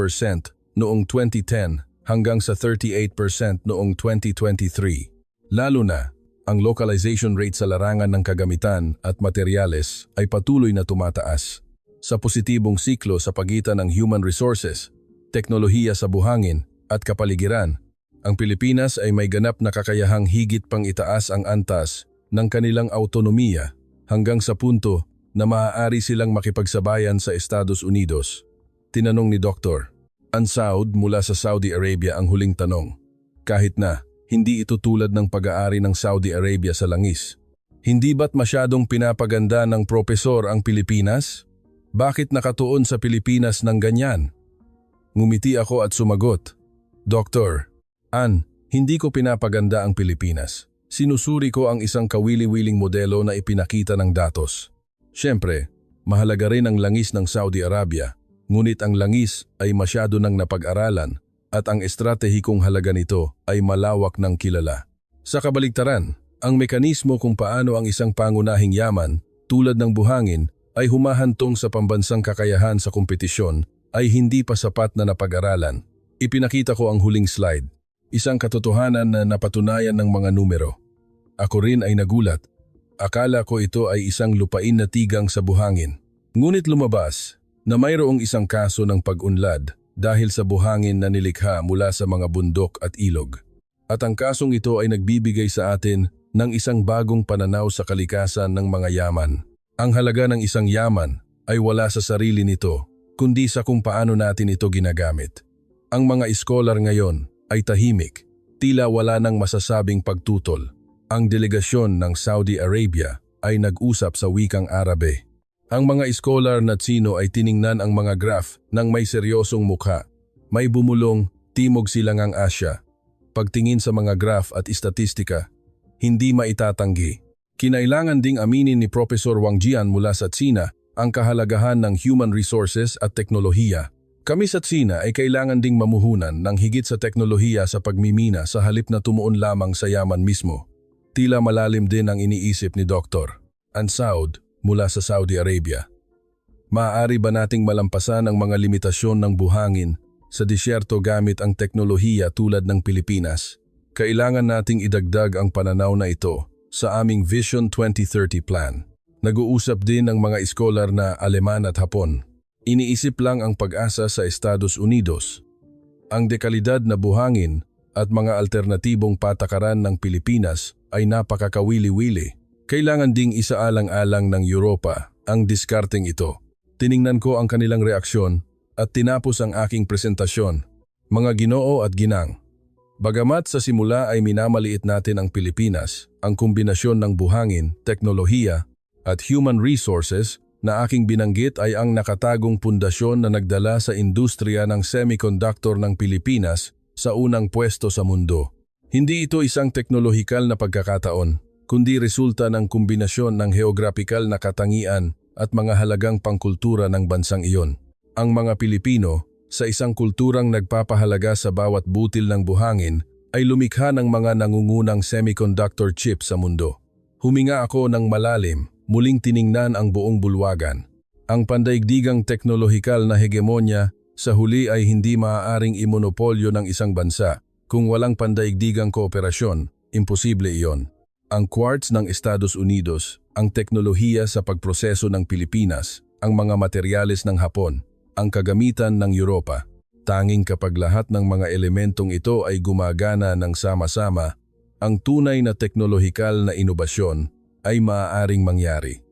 Speaker 1: noong 2010 hanggang sa 38% noong 2023. Lalo na, ang localization rate sa larangan ng kagamitan at materyales ay patuloy na tumataas. Sa positibong siklo sa pagitan ng human resources, teknolohiya sa buhangin at kapaligiran, ang Pilipinas ay may ganap na kakayahang higit pang itaas ang antas ng kanilang autonomiya hanggang sa punto na maaari silang makipagsabayan sa Estados Unidos. Tinanong ni Dr. Ansaud mula sa Saudi Arabia ang huling tanong. Kahit na hindi ito tulad ng pag-aari ng Saudi Arabia sa langis. Hindi ba't masyadong pinapaganda ng propesor ang Pilipinas? Bakit nakatuon sa Pilipinas ng ganyan? Ngumiti ako at sumagot, Doktor, hindi ko pinapaganda ang Pilipinas. Sinusuri ko ang isang kawili-wiling modelo na ipinakita ng datos. Siyempre, mahalaga rin ang langis ng Saudi Arabia, ngunit ang langis ay masyado nang napag-aralan at ang estratehikong halaga nito ay malawak ng kilala. Sa kabaligtaran, ang mekanismo kung paano ang isang pangunahing yaman, tulad ng buhangin, ay humahantong sa pambansang kakayahan sa kompetisyon ay hindi pa sapat na napag-aralan. Ipinakita ko ang huling slide, isang katotohanan na napatunayan ng mga numero. Ako rin ay nagulat. Akala ko ito ay isang lupain na tigang sa buhangin. Ngunit lumabas na mayroong isang kaso ng pag-unlad dahil sa buhangin na nilikha mula sa mga bundok at ilog. At ang kasong ito ay nagbibigay sa atin ng isang bagong pananaw sa kalikasan ng mga yaman. Ang halaga ng isang yaman ay wala sa sarili nito, kundi sa kung paano natin ito ginagamit. Ang mga iskolar ngayon ay tahimik, tila wala nang masasabing pagtutol. Ang delegasyon ng Saudi Arabia ay nag-usap sa wikang Arabe. Ang mga iskolar na Tsino ay tiningnan ang mga graph ng may seryosong mukha. May bumulong, Timog Silangang Asya. Pagtingin sa mga graph at istatistika, hindi maitatanggi. Kinailangan ding aminin ni Professor Wang Jian mula sa Tsina ang kahalagahan ng human resources at teknolohiya. Kami sa Tsina ay kailangan ding mamuhunan ng higit sa teknolohiya sa pagmimina sa halip na tumuon lamang sa yaman mismo. Tila malalim din ang iniisip ni Dr. Ansaud mula sa Saudi Arabia. Maaari ba nating malampasan ang mga limitasyon ng buhangin sa disyerto gamit ang teknolohiya tulad ng Pilipinas? Kailangan nating idagdag ang pananaw na ito sa aming Vision 2030 plan. Nag-uusap din ang mga iskolar na Aleman at Hapon. Iniisip lang ang pag-asa sa Estados Unidos. Ang dekalidad na buhangin at mga alternatibong patakaran ng Pilipinas ay napakakawili-wili. Kailangan ding isaalang-alang ng Europa ang diskarteng ito. Tiningnan ko ang kanilang reaksyon at tinapos ang aking presentasyon. Mga Ginoo at Ginang, bagamat sa simula ay minamaliit natin ang Pilipinas, ang kombinasyon ng buhangin, teknolohiya at human resources na aking binanggit ay ang nakatagong pundasyon na nagdala sa industriya ng semiconductor ng Pilipinas sa unang pwesto sa mundo. Hindi ito isang teknolohikal na pagkakataon, kundi resulta ng kombinasyon ng geographical na katangian at mga halagang pangkultura ng bansang iyon. Ang mga Pilipino, sa isang kulturang nagpapahalaga sa bawat butil ng buhangin, ay lumikha ng mga nangungunang semiconductor chip sa mundo. Huminga ako ng malalim, muling tiningnan ang buong bulwagan. Ang pandaigdigang teknolohikal na hegemonya sa huli ay hindi maaaring imonopolyo ng isang bansa. Kung walang pandaigdigang kooperasyon, imposible iyon. Ang quartz ng Estados Unidos, ang teknolohiya sa pagproseso ng Pilipinas, ang mga materyales ng Hapon, ang kagamitan ng Europa. Tanging kapag lahat ng mga elementong ito ay gumagana ng sama-sama, ang tunay na teknolohikal na inobasyon ay maaaring mangyari.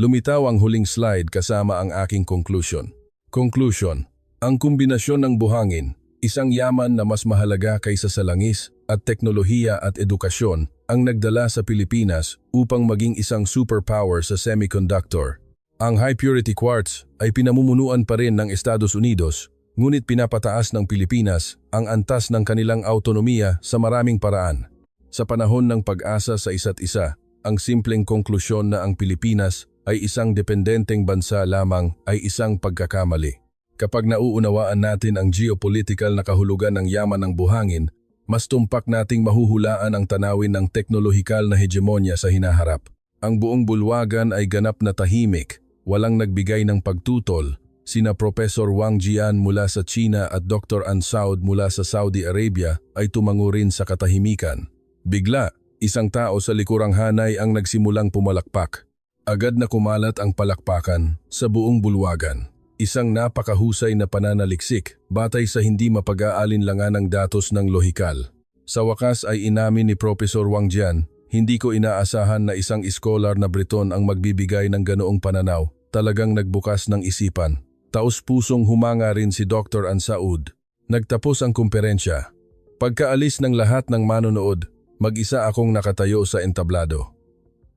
Speaker 1: Lumitaw ang huling slide kasama ang aking conclusion. Conclusion, ang kombinasyon ng buhangin, isang yaman na mas mahalaga kaysa sa langis at teknolohiya at edukasyon ang nagdala sa Pilipinas upang maging isang superpower sa semiconductor. Ang high-purity quartz ay pinamumunuan pa rin ng Estados Unidos, ngunit pinapataas ng Pilipinas ang antas ng kanilang autonomiya sa maraming paraan. Sa panahon ng pag-asa sa isa't isa, ang simpleng konklusyon na ang Pilipinas ay isang dependenteng bansa lamang ay isang pagkakamali. Kapag nauunawaan natin ang geopolitical na kahulugan ng yaman ng buhangin, mas tumpak nating mahuhulaan ang tanawin ng teknolohikal na hegemonya sa hinaharap. Ang buong bulwagan ay ganap na tahimik, walang nagbigay ng pagtutol, sina Professor Wang Jian mula sa China at Dr. An Saud mula sa Saudi Arabia ay tumango rin sa katahimikan. Bigla, isang tao sa likurang hanay ang nagsimulang pumalakpak. Agad na kumalat ang palakpakan sa buong bulwagan. Isang napakahusay na pananaliksik batay sa hindi mapag-aalinlangan ng datos ng lohikal. Sa wakas ay inamin ni Professor Wang Jian, hindi ko inaasahan na isang iskolar na Briton ang magbibigay ng ganoong pananaw. Talagang nagbukas ng isipan. Taos-pusong humanga rin si Dr. An Saud. Nagtapos ang kumperensya. Pagkaalis ng lahat ng manonood, mag-isa akong nakatayo sa entablado.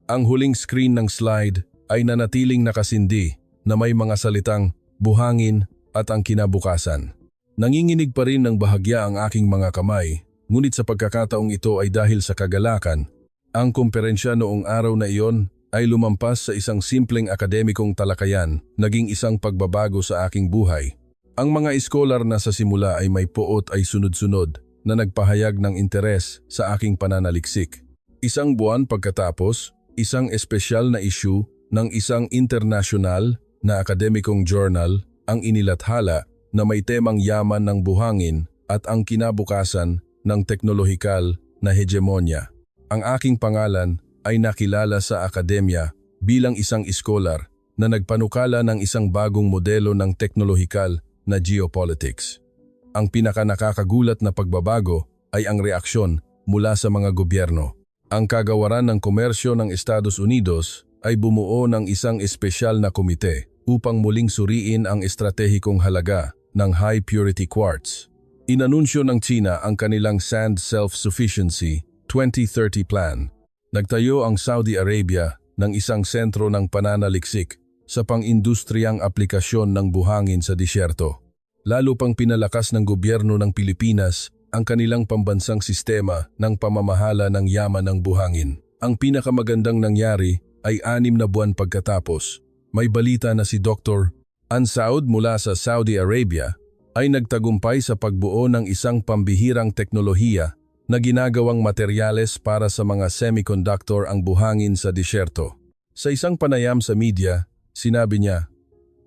Speaker 1: Ang huling screen ng slide ay nanatiling nakasindi na may mga salitang buhangin at ang kinabukasan. Nanginginig pa rin ng bahagya ang aking mga kamay, ngunit sa pagkakataong ito ay dahil sa kagalakan. Ang kumperensya noong araw na iyon ay lumampas sa isang simpleng akademikong talakayan, naging isang pagbabago sa aking buhay. Ang mga iskolar na sa simula ay may puot ay sunod-sunod na nagpahayag ng interes sa aking pananaliksik. Isang buwan pagkatapos, isang espesyal na issue ng isang international na akademikong journal ang inilathala na may temang yaman ng buhangin at ang kinabukasan ng teknolohikal na hegemonya. Ang aking pangalan ay nakilala sa akademya bilang isang iskolar na nagpanukala ng isang bagong modelo ng teknolohikal na geopolitics. Ang pinakanakakagulat na pagbabago ay ang reaksyon mula sa mga gobyerno. Ang kagawaran ng komersyo ng Estados Unidos ay bumuo ng isang espesyal na komite upang muling suriin ang estratehikong halaga ng high-purity quartz. Inanunsyo ng China ang kanilang Sand Self-Sufficiency 2030 Plan. Nagtayo ang Saudi Arabia ng isang sentro ng pananaliksik sa pang-industriyang aplikasyon ng buhangin sa disyerto. Lalo pang pinalakas ng gobyerno ng Pilipinas ang kanilang pambansang sistema ng pamamahala ng yaman ng buhangin. Ang pinakamagandang nangyari ay 6 na buwan pagkatapos. May balita na si Dr. An Saud mula sa Saudi Arabia ay nagtagumpay sa pagbuo ng isang pambihirang teknolohiya na ginagawang materyales para sa mga semiconductor ang buhangin sa disyerto. Sa isang panayam sa media, sinabi niya,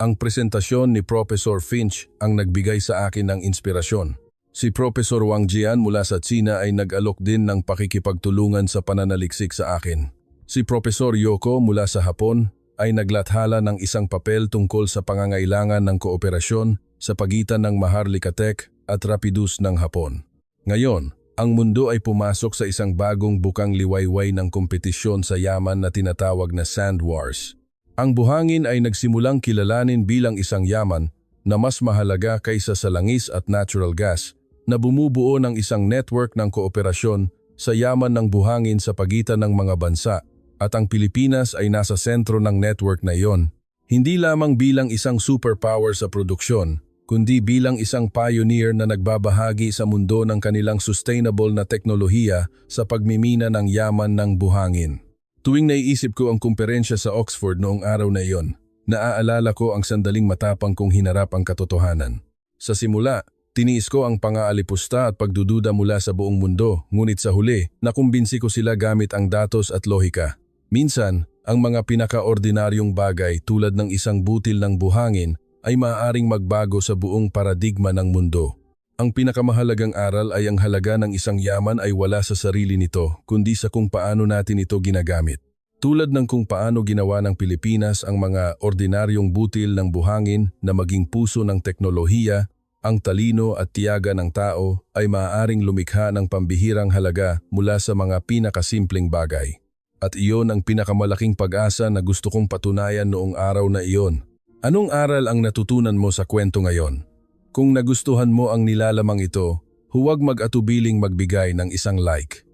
Speaker 1: "Ang presentasyon ni Professor Finch ang nagbigay sa akin ng inspirasyon." Si Professor Wang Jian mula sa China ay nag-alok din ng pakikipagtulungan sa pananaliksik sa akin. Si Professor Yoko mula sa Hapon ay naglathala ng isang papel tungkol sa pangangailangan ng kooperasyon sa pagitan ng Maharlika Tech at Rapidus ng Hapon. Ngayon, ang mundo ay pumasok sa isang bagong bukang liwayway ng kompetisyon sa yaman na tinatawag na Sand Wars. Ang buhangin ay nagsimulang kilalanin bilang isang yaman na mas mahalaga kaysa sa langis at natural gas, na bumubuo ng isang network ng kooperasyon sa yaman ng buhangin sa pagitan ng mga bansa, at ang Pilipinas ay nasa sentro ng network na iyon. Hindi lamang bilang isang superpower sa produksyon, kundi bilang isang pioneer na nagbabahagi sa mundo ng kanilang sustainable na teknolohiya sa pagmimina ng yaman ng buhangin. Tuwing naiisip ko ang kumperensya sa Oxford noong araw na iyon, naaalala ko ang sandaling matapang kong hinarap ang katotohanan. Sa simula, tiniis ko ang pangaalipusta at pagdududa mula sa buong mundo, ngunit sa huli, nakumbinsi ko sila gamit ang datos at lohika. Minsan, ang mga pinakaordinaryong bagay tulad ng isang butil ng buhangin ay maaaring magbago sa buong paradigma ng mundo. Ang pinakamahalagang aral ay ang halaga ng isang yaman ay wala sa sarili nito, kundi sa kung paano natin ito ginagamit. Tulad ng kung paano ginawa ng Pilipinas ang mga ordinaryong butil ng buhangin na maging puso ng teknolohiya, ang talino at tiyaga ng tao ay maaaring lumikha ng pambihirang halaga mula sa mga pinakasimpleng bagay. At iyon ang pinakamalaking pag-asa na gusto kong patunayan noong araw na iyon. Anong aral ang natutunan mo sa kwento ngayon? Kung nagustuhan mo ang nilalamang ito, huwag mag-atubiling magbigay ng isang like.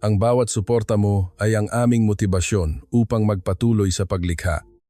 Speaker 1: Ang bawat suporta mo ay ang aming motibasyon upang magpatuloy sa paglikha.